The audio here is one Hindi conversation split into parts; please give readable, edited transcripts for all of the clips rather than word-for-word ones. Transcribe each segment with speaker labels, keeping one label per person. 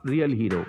Speaker 1: Real hero.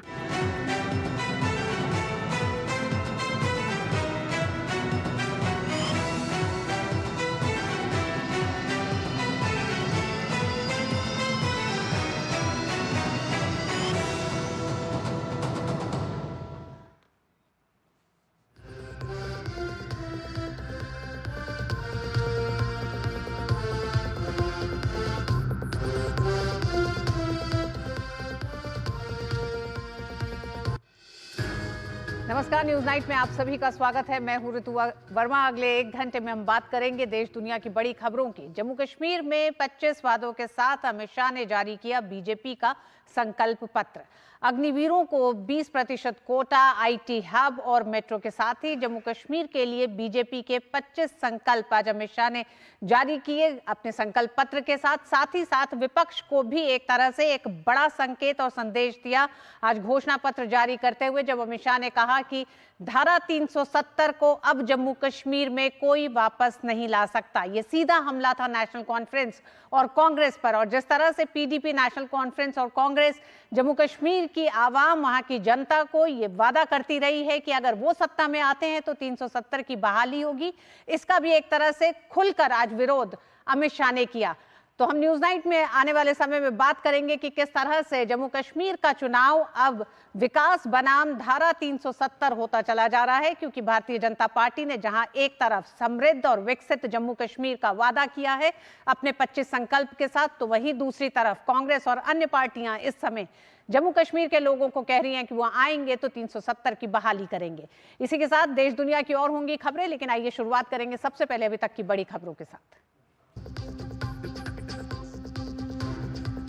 Speaker 2: नमस्कार, न्यूज नाइट में आप सभी का स्वागत है। मैं हूं ऋतु वर्मा। अगले 1 घंटे में हम बात करेंगे देश दुनिया की बड़ी खबरों की। जम्मू कश्मीर में 25 वादों के साथ अमित शाह ने जारी किया बीजेपी का संकल्प पत्र। अग्निवीरों को 20% कोटा, आईटी हब और मेट्रो के साथ ही जम्मू कश्मीर के लिए बीजेपी के 25 संकल्प आज अमित शाह ने जारी किए अपने संकल्प पत्र के साथ ही साथ विपक्ष को भी एक तरह से एक बड़ा संकेत और संदेश दिया आज घोषणा पत्र जारी करते हुए, जब अमित शाह ने कहा कि धारा 370 को अब जम्मू कश्मीर में कोई वापस नहीं ला सकता। ये सीधा हमला था नेशनल कॉन्फ्रेंस और कांग्रेस पर, और जिस तरह से पीडीपी, नेशनल कॉन्फ्रेंस और कांग्रेस जम्मू कश्मीर की आवाम, वहां की जनता को ये वादा करती रही है कि अगर वो सत्ता में आते हैं तो 370 की बहाली होगी, इसका भी एक तरह से खुलकर आज विरोध अमित शाह ने किया। तो हम न्यूज नाइट में आने वाले समय में बात करेंगे कि किस तरह से जम्मू कश्मीर का चुनाव अब विकास बनाम धारा 370 होता चला जा रहा है, क्योंकि भारतीय जनता पार्टी ने जहां एक तरफ समृद्ध और विकसित जम्मू कश्मीर का वादा किया है अपने 25 संकल्प के साथ, तो वहीं दूसरी तरफ कांग्रेस और अन्य पार्टियां इस समय जम्मू कश्मीर के लोगों को कह रही हैं कि वो आएंगे तो 370 की बहाली करेंगे। इसी के साथ देश दुनिया की और होंगी खबरें, लेकिन आइए शुरुआत करेंगे सबसे पहले अभी तक की बड़ी खबरों के साथ।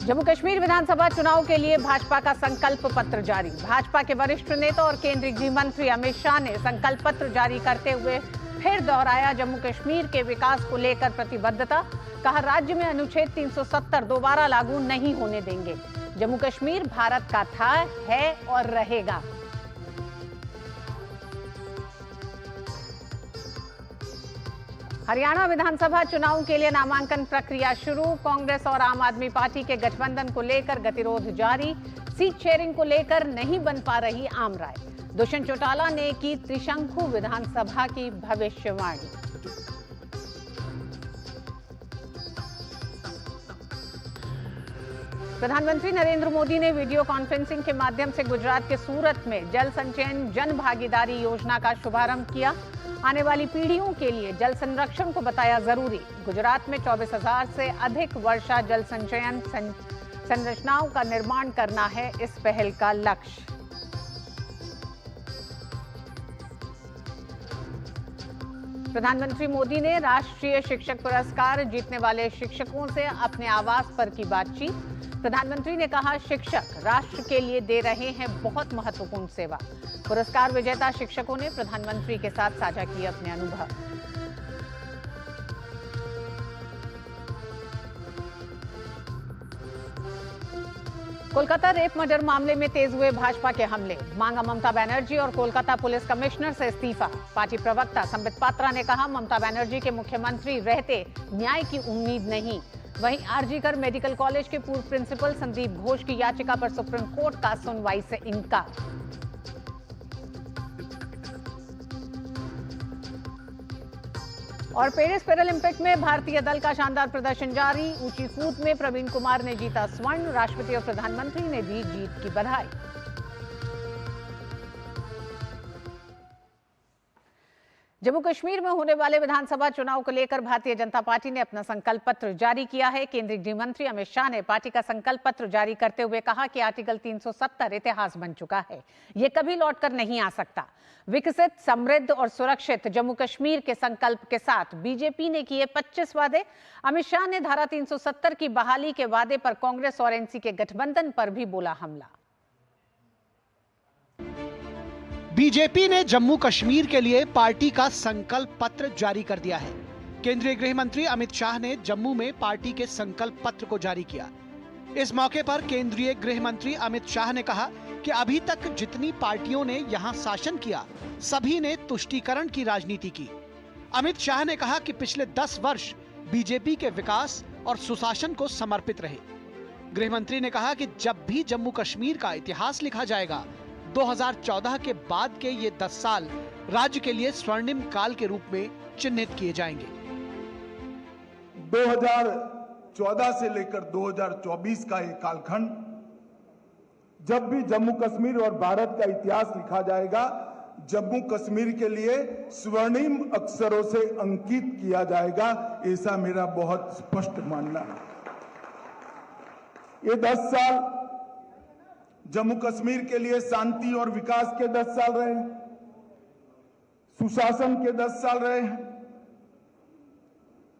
Speaker 2: जम्मू कश्मीर विधानसभा चुनाव के लिए भाजपा का संकल्प पत्र जारी। भाजपा के वरिष्ठ नेता और केंद्रीय गृह मंत्री अमित शाह ने संकल्प पत्र जारी करते हुए फिर दोहराया जम्मू कश्मीर के विकास को लेकर प्रतिबद्धता। कहा, राज्य में अनुच्छेद 370 दोबारा लागू नहीं होने देंगे। जम्मू कश्मीर भारत का था, है और रहेगा। हरियाणा विधानसभा चुनाव के लिए नामांकन प्रक्रिया शुरू। कांग्रेस और आम आदमी पार्टी के गठबंधन को लेकर गतिरोध जारी। सीट शेयरिंग को लेकर नहीं बन पा रही आम राय। दुष्यंत चौटाला ने की त्रिशंकु विधानसभा की भविष्यवाणी। प्रधानमंत्री नरेंद्र मोदी ने वीडियो कॉन्फ्रेंसिंग के माध्यम से गुजरात के सूरत में जल संचयन जन भागीदारी योजना का शुभारंभ किया। आने वाली पीढ़ियों के लिए जल संरक्षण को बताया जरूरी। गुजरात में 24,000 से अधिक वर्षा जल संचयन संरचनाओं का निर्माण करना है इस पहल का लक्ष्य। प्रधानमंत्री मोदी ने राष्ट्रीय शिक्षक पुरस्कार जीतने वाले शिक्षकों से अपने आवास पर की बातचीत। प्रधानमंत्री ने कहा, शिक्षक राष्ट्र के लिए दे रहे हैं बहुत महत्वपूर्ण सेवा। पुरस्कार विजेता शिक्षकों ने प्रधानमंत्री के साथ साझा किए अपने अनुभव। कोलकाता रेप मर्डर मामले में तेज हुए भाजपा के हमले। मांगा ममता बनर्जी और कोलकाता पुलिस कमिश्नर से इस्तीफा। पार्टी प्रवक्ता संबित पात्रा ने कहा, ममता बनर्जी के मुख्यमंत्री रहते न्याय की उम्मीद नहीं। वहीं आरजीकर मेडिकल कॉलेज के पूर्व प्रिंसिपल संदीप घोष की याचिका पर सुप्रीम कोर्ट का सुनवाई से इनकार। और पेरिस पैरालंपिक में भारतीय दल का शानदार प्रदर्शन जारी। ऊंची कूद में प्रवीण कुमार ने जीता स्वर्ण। राष्ट्रपति और प्रधानमंत्री ने दी जीत की बधाई। जम्मू कश्मीर में होने वाले विधानसभा चुनाव को लेकर भारतीय जनता पार्टी ने अपना संकल्प पत्र जारी किया है। केंद्रीय गृह मंत्री अमित शाह ने पार्टी का संकल्प पत्र जारी करते हुए कहा कि आर्टिकल 370 इतिहास बन चुका है, ये कभी लौटकर नहीं आ सकता। विकसित, समृद्ध और सुरक्षित जम्मू कश्मीर के संकल्प के साथ बीजेपी ने किए 25 वादे। अमित शाह ने धारा 370 की बहाली के वादे पर कांग्रेस और एनसी के गठबंधन पर भी बोला हमला।
Speaker 3: बीजेपी ने जम्मू कश्मीर के लिए पार्टी का संकल्प पत्र जारी कर दिया है। केंद्रीय गृह मंत्री अमित शाह ने जम्मू में पार्टी के संकल्प पत्र को जारी किया। इस मौके पर केंद्रीय गृह मंत्री अमित शाह ने कहा कि अभी तक जितनी पार्टियों ने यहां शासन किया, सभी ने तुष्टीकरण की राजनीति की। अमित शाह ने कहा कि पिछले 10 वर्ष बीजेपी के विकास और सुशासन को समर्पित रहे। गृह मंत्री ने कहा कि जब भी जम्मू कश्मीर का इतिहास लिखा जाएगा, 2014 के बाद के ये 10 साल राज्य के लिए स्वर्णिम काल के रूप में चिन्हित किए जाएंगे।
Speaker 1: 2014 से लेकर 2024 का एक कालखंड, जब भी जम्मू कश्मीर और भारत का इतिहास लिखा जाएगा, जम्मू कश्मीर के लिए स्वर्णिम अक्षरों से अंकित किया जाएगा, ऐसा मेरा बहुत स्पष्ट मानना है। ये 10 साल जम्मू कश्मीर के लिए शांति और विकास के 10 साल रहे हैं, सुशासन के 10 साल रहे हैं।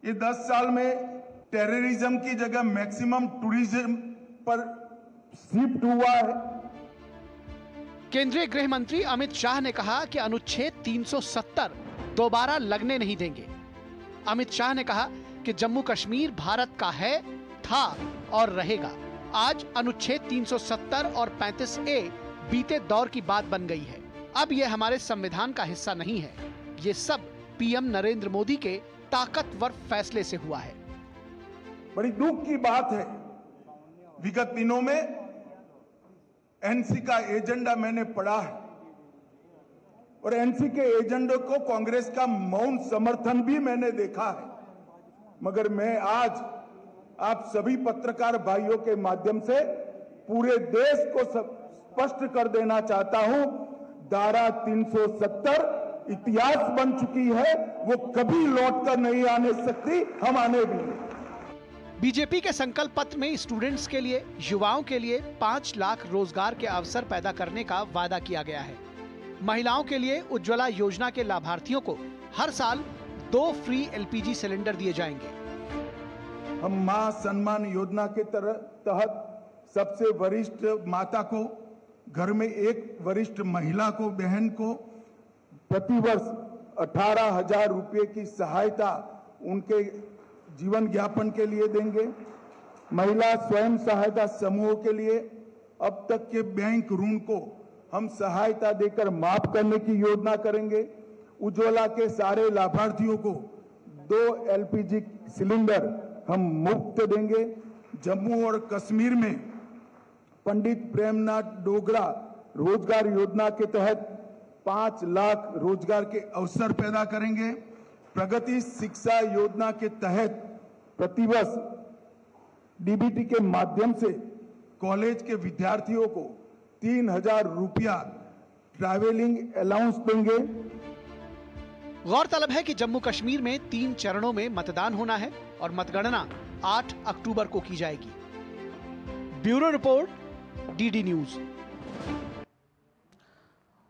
Speaker 1: ये 10 साल में टेररिज्म की जगह मैक्सिमम टूरिज्म पर शिफ्ट हुआ है।
Speaker 3: केंद्रीय गृह मंत्री अमित शाह ने कहा कि अनुच्छेद 370 दोबारा लगने नहीं देंगे। अमित शाह ने कहा कि जम्मू कश्मीर भारत का है, था और रहेगा। आज अनुच्छेद 370 और 35A बीते दौर की बात बन गई है। अब यह हमारे संविधान का हिस्सा नहीं है। ये सब पीएम नरेंद्र मोदी के ताकतवर फैसले से हुआ है।
Speaker 1: बड़ी दुख की बात है, विगत दिनों में एनसी का एजेंडा मैंने पढ़ा है और एनसी के एजेंडे को कांग्रेस का मौन समर्थन भी मैंने देखा है। मगर मैं आज आप सभी पत्रकार भाइयों के माध्यम से पूरे देश को स्पष्ट कर देना चाहता हूं, धारा 370 इतिहास बन चुकी है, वो कभी लौटकर नहीं आने सकती, हम आने भी नहीं।
Speaker 3: बीजेपी के संकल्प पत्र में स्टूडेंट्स के लिए, युवाओं के लिए 5 लाख रोजगार के अवसर पैदा करने का वादा किया गया है। महिलाओं के लिए उज्ज्वला योजना के लाभार्थियों को हर साल 2 फ्री एलपीजी सिलेंडर दिए जाएंगे।
Speaker 1: हम मां सम्मान योजना के तहत सबसे वरिष्ठ माता को, घर में एक वरिष्ठ महिला को, बहन को प्रतिवर्ष 18,000 रुपये की सहायता उनके जीवन यापन के लिए देंगे। महिला स्वयं सहायता समूहों के लिए अब तक के बैंक ऋण को हम सहायता देकर माफ करने की योजना करेंगे। उज्ज्वला के सारे लाभार्थियों को 2 एलपीजी सिलेंडर हम मुफ्त देंगे। जम्मू और कश्मीर में पंडित प्रेमनाथ डोगरा रोजगार योजना के तहत 5 लाख रोजगार के अवसर पैदा करेंगे। प्रगति शिक्षा योजना के तहत प्रतिवर्ष डीबीटी के माध्यम से कॉलेज के विद्यार्थियों को 3,000 रुपया ट्रैवलिंग अलाउंस देंगे।
Speaker 3: गौरतलब है कि जम्मू कश्मीर में 3 चरणों में मतदान होना है और मतगणना 8 अक्टूबर को की जाएगी। Bureau report, DD news.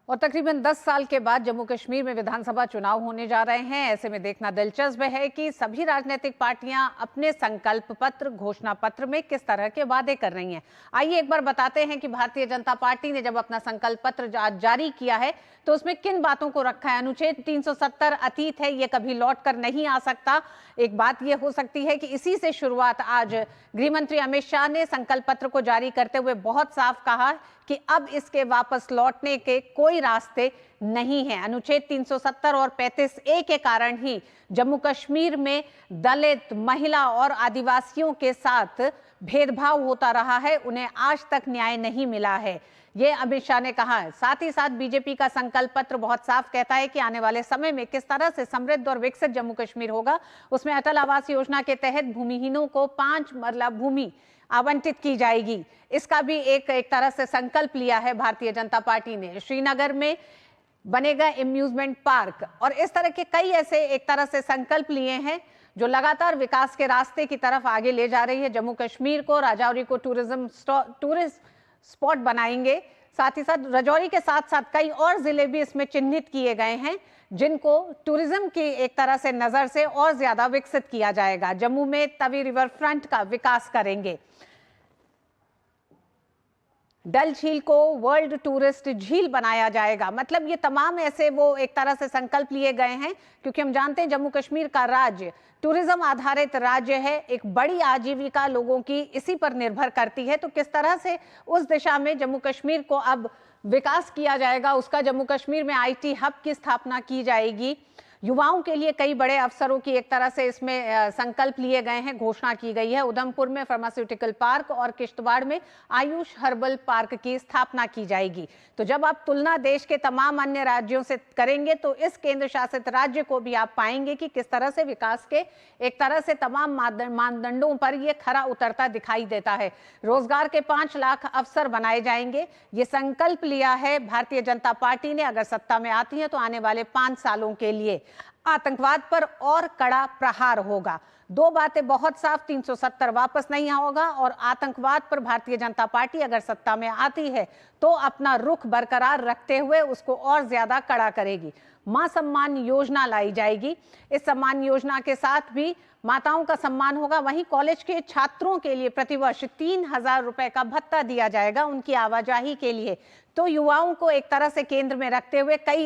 Speaker 2: और तकरीबन 10 साल के बाद जम्मू कश्मीर में विधानसभा चुनाव होने जा रहे हैं। ऐसे में देखना दिलचस्प है कि सभी राजनीतिक पार्टियां अपने संकल्प पत्र, घोषणा पत्र में किस तरह के वादे कर रही हैं। आइए एक बार बताते हैं कि भारतीय जनता पार्टी ने जब अपना संकल्प पत्र जारी किया है तो उसमें किन बातों को रखा है। अनुच्छेद 370 अतीत है, ये कभी लौट कर नहीं आ सकता। एक बात ये हो सकती है कि इसी से शुरुआत आज गृह मंत्री अमित शाह ने संकल्प पत्र को जारी करते हुए बहुत साफ कहा कि अब इसके वापस लौटने के कोई रास्ते नहीं है। अनुच्छेद 370 और 35A के कारण ही जम्मू कश्मीर में दलित, महिला और आदिवासियों के साथ भेदभाव होता रहा है, उन्हें आज तक न्याय नहीं मिला है, ये अमित शाह ने कहा है। साथ ही साथ बीजेपी का संकल्प पत्र बहुत साफ कहता है कि आने वाले समय में किस तरह से समृद्ध और विकसित जम्मू कश्मीर होगा। उसमें अटल आवास योजना के तहत भूमिहीनों को 5 मरला भूमि आवंटित की जाएगी। इसका भी एक तरह से संकल्प लिया है भारतीय जनता पार्टी ने। श्रीनगर में बनेगा एम्यूजमेंट पार्क और इस तरह के कई ऐसे एक तरह से संकल्प लिए हैं जो लगातार विकास के रास्ते की तरफ आगे ले जा रही है। जम्मू कश्मीर को, राजौरी को टूरिस्ट स्पॉट बनाएंगे। साथ ही साथ राजौरी के साथ साथ कई और जिले भी इसमें चिन्हित किए गए हैं जिनको टूरिज्म की एक तरह से नजर से और ज्यादा विकसित किया जाएगा। जम्मू में तवी रिवर फ्रंट का विकास करेंगे। डल झील को वर्ल्ड टूरिस्ट झील बनाया जाएगा। मतलब ये तमाम ऐसे वो एक तरह से संकल्प लिए गए हैं क्योंकि हम जानते हैं जम्मू कश्मीर का राज्य टूरिज्म आधारित राज्य है। एक बड़ी आजीविका लोगों की इसी पर निर्भर करती है। तो किस तरह से उस दिशा में जम्मू कश्मीर को अब विकास किया जाएगा, उसका जम्मू कश्मीर में आईटी हब की स्थापना की जाएगी। युवाओं के लिए कई बड़े अवसरों की एक तरह से इसमें संकल्प लिए गए हैं, घोषणा की गई है। उधमपुर में फार्मास्यूटिकल पार्क और किश्तवाड़ में आयुष हर्बल पार्क की स्थापना की जाएगी। तो जब आप तुलना देश के तमाम अन्य राज्यों से करेंगे तो इस केंद्र शासित राज्य को भी आप पाएंगे कि किस तरह से विकास के एक तरह से तमाम मानदंडों पर यह खरा उतरता दिखाई देता है। रोजगार के 5 लाख अवसर बनाए जाएंगे, ये संकल्प लिया है भारतीय जनता पार्टी ने। अगर सत्ता में आती है तो आने वाले 5 सालों के लिए आतंकवाद पर और कड़ा प्रहार होगा। 2 बातें बहुत साफ, 370 वापस नहीं होगा और आतंकवाद पर भारतीय जनता पार्टी अगर सत्ता में आती है तो अपना रुख बरकरार रखते हुए उसको और ज्यादा कड़ा करेगी। मां सम्मान योजना लाई जाएगी। इस सम्मान योजना के साथ भी माताओं का सम्मान होगा। वहीं कॉलेज के छात्रों के लिए प्रतिवर्ष 3,000 रुपए का भत्ता दिया जाएगा उनकी आवाजाही के लिए। तो युवाओं को एक तरह से केंद्र में रखते हुए कई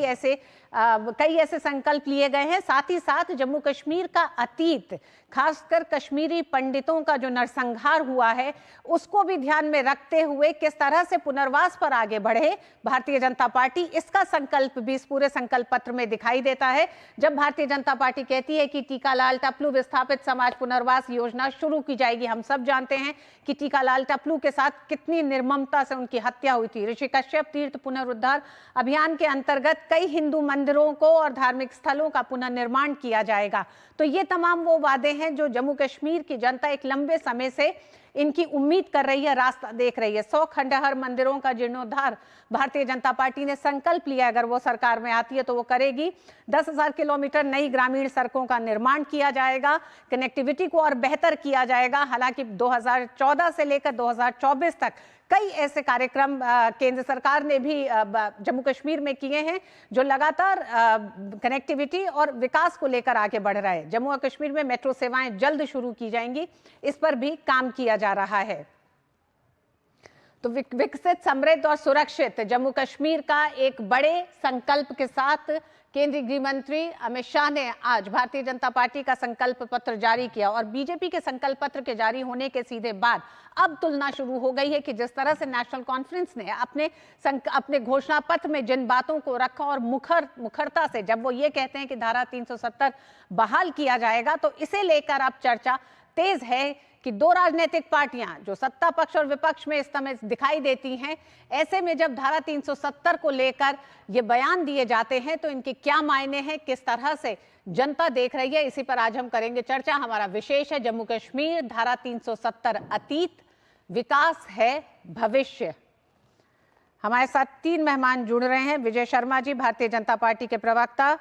Speaker 2: ऐसे संकल्प लिए गए हैं। साथ ही साथ जम्मू कश्मीर का अतीत, खासकर कश्मीरी पंडितों का जो नरसंहार हुआ है, उसको भी ध्यान में रखते हुए किस तरह से पुनर्वास पर आगे बढ़े भारतीय जनता पार्टी, इसका संकल्प भी इस पूरे संकल्प पत्र में दिखाई देता है। जब भारतीय जनता पार्टी कहती है कि टीकालाल टपलू विस्थापित समाज पुनर्वास योजना शुरू की जाएगी, हम सब जानते हैं कि टीकालाल टपलू के साथ कितनी निर्ममता से उनकी हत्या हुई थी। ऋषि कश्यप तीर्थ पुनरुद्धार अभियान के अंतर्गत कई हिंदू मंदिरों को और धार्मिक स्थलों का पुनर्निर्माण किया जाएगा। तो ये तमाम वो वादे हैं जो जम्मू कश्मीर की जनता एक लंबे समय से इनकी उम्मीद कर रही है, रास्ता देख रही है। 100 खंडहर मंदिरों का जीर्णोद्धार भारतीय जनता पार्टी ने संकल्प लिया, अगर वो सरकार में आती है तो वो करेगी। 10,000 किलोमीटर नई ग्रामीण सड़कों का निर्माण किया जाएगा, कनेक्टिविटी को और बेहतर किया जाएगा। हालांकि 2014 से लेकर 2024 तक कई ऐसे कार्यक्रम केंद्र सरकार ने भी जम्मू कश्मीर में किए हैं जो लगातार कनेक्टिविटी और विकास को लेकर आगे बढ़ रहा है। जम्मू और कश्मीर में मेट्रो सेवाएं जल्द शुरू की जाएंगी, इस पर भी काम किया जा रहा है। तो विकसित, समृद्ध और सुरक्षित जम्मू कश्मीर का एक बड़े संकल्प के साथ केंद्रीय गृह मंत्री अमित शाह ने आज भारतीय जनता पार्टी का संकल्प पत्र जारी किया। और बीजेपी के संकल्प पत्र के जारी होने के सीधे बाद अब तुलना शुरू हो गई है कि जिस तरह से नेशनल कॉन्फ्रेंस ने अपने घोषणा पत्र में जिन बातों को रखा और मुखरता से जब वो ये कहते हैं कि धारा 370 बहाल किया जाएगा, तो इसे लेकर अब चर्चा तेज है कि 2 राजनीतिक पार्टियां जो सत्ता पक्ष और विपक्ष में इस समय दिखाई देती हैं, ऐसे में जब धारा 370 को लेकर ये बयान दिए जाते हैं तो इनके क्या मायने हैं, किस तरह से जनता देख रही है, इसी पर आज हम करेंगे चर्चा। हमारा विशेष है जम्मू कश्मीर, धारा 370 अतीत, विकास है भविष्य। हमारे साथ 3 मेहमान जुड़ रहे हैं। विजय शर्मा जी, भारतीय जनता पार्टी के प्रवक्ता,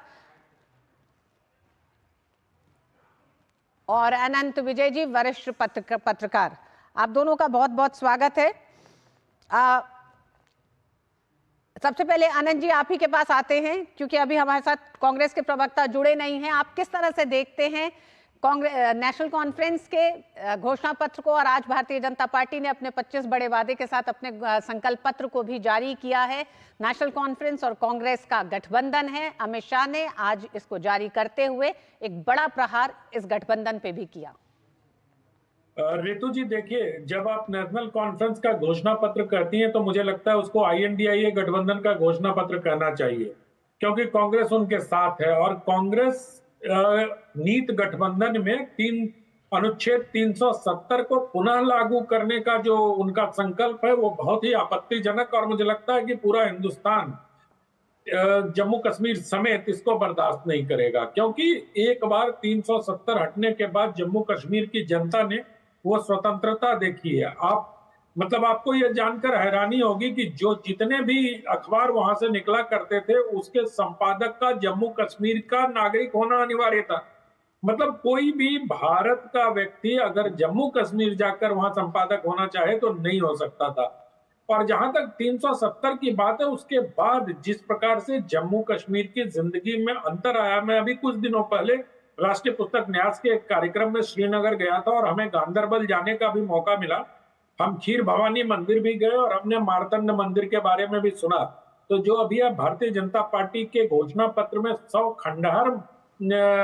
Speaker 2: और अनंत विजय जी, वरिष्ठ पत्रकार। आप दोनों का बहुत बहुत स्वागत है। सबसे पहले आनंद जी, आप ही के पास आते हैं क्योंकि अभी हमारे साथ कांग्रेस के प्रवक्ता जुड़े नहीं हैं। आप किस तरह से देखते हैं नेशनल कॉन्फ्रेंस के घोषणा पत्र को, और आज भारतीय जनता पार्टी ने अपने 25 बड़े वादे के साथ अपने संकल्प पत्र को भी जारी किया है। नेशनल कॉन्फ्रेंस और कांग्रेस का गठबंधन है। अमित शाह ने आज इसको जारी करते हुए एक बड़ा प्रहार इस गठबंधन पे भी किया।
Speaker 4: रितु जी, देखिए, जब आप नेशनल कॉन्फ्रेंस का घोषणा पत्र करती हैं तो मुझे लगता है उसको INDIA गठबंधन का घोषणा पत्र कहना चाहिए, क्योंकि कांग्रेस उनके साथ है। और कांग्रेस नीत गठबंधन में अनुच्छेद 370 को पुनः लागू करने का जो उनका संकल्प है वो बहुत ही आपत्तिजनक, और मुझे लगता है कि पूरा हिंदुस्तान जम्मू कश्मीर समेत इसको बर्दाश्त नहीं करेगा। क्योंकि एक बार 370 हटने के बाद जम्मू कश्मीर की जनता ने वो स्वतंत्रता देखी है। आपको यह जानकर हैरानी होगी कि जितने भी अखबार वहां से निकला करते थे उसके संपादक का जम्मू कश्मीर का नागरिक होना अनिवार्य था। मतलब कोई भी भारत का व्यक्ति अगर जम्मू कश्मीर जाकर वहां संपादक होना चाहे तो नहीं हो सकता था। और जहां तक 370 की बात है, उसके बाद जिस प्रकार से जम्मू कश्मीर की जिंदगी में अंतर आया। मैं अभी कुछ दिनों पहले राष्ट्रीय पुस्तक न्यास के एक कार्यक्रम में श्रीनगर गया था और हमें गांदरबल जाने का भी मौका मिला। हम खीर भवानी मंदिर भी गए और हमने मारतंड मंदिर के बारे में भी सुना। तो जो अभी आप भारतीय जनता पार्टी के घोषणा पत्र में 100 खंडहर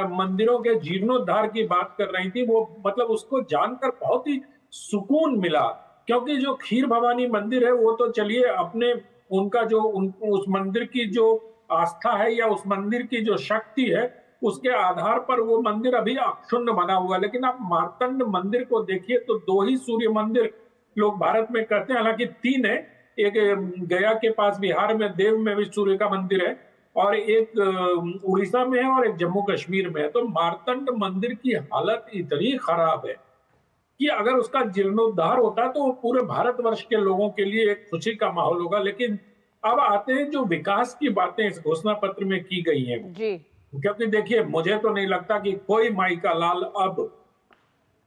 Speaker 4: मंदिरों के जीर्णोद्धार की बात कर रही थी, वो मतलब उसको जानकर बहुत ही सुकून मिला। क्योंकि जो खीर भवानी मंदिर है वो तो चलिए अपने उनका जो उस मंदिर की जो आस्था है या उस मंदिर की जो शक्ति है उसके आधार पर वो मंदिर अभी अक्षुण्ण बना हुआ है। लेकिन आप मार्तंड मंदिर को देखिए तो 2 ही सूर्य मंदिर लोग भारत में करते हैं, हालांकि 3 है। एक गया के पास बिहार में देव में भी सूर्य का मंदिर है, और एक उड़ीसा में है, और एक जम्मू कश्मीर में है। तो मार्तंड मंदिर की हालत इतनी खराब है कि अगर उसका जीर्णोद्धार होता तो पूरे भारतवर्ष के लोगों के लिए एक खुशी का माहौल होगा। लेकिन अब आते हैं जो विकास की बातें इस घोषणा पत्र में की गई हैं,
Speaker 2: जी।
Speaker 4: क्योंकि देखिए मुझे तो नहीं लगता कि कोई माई का लाल अब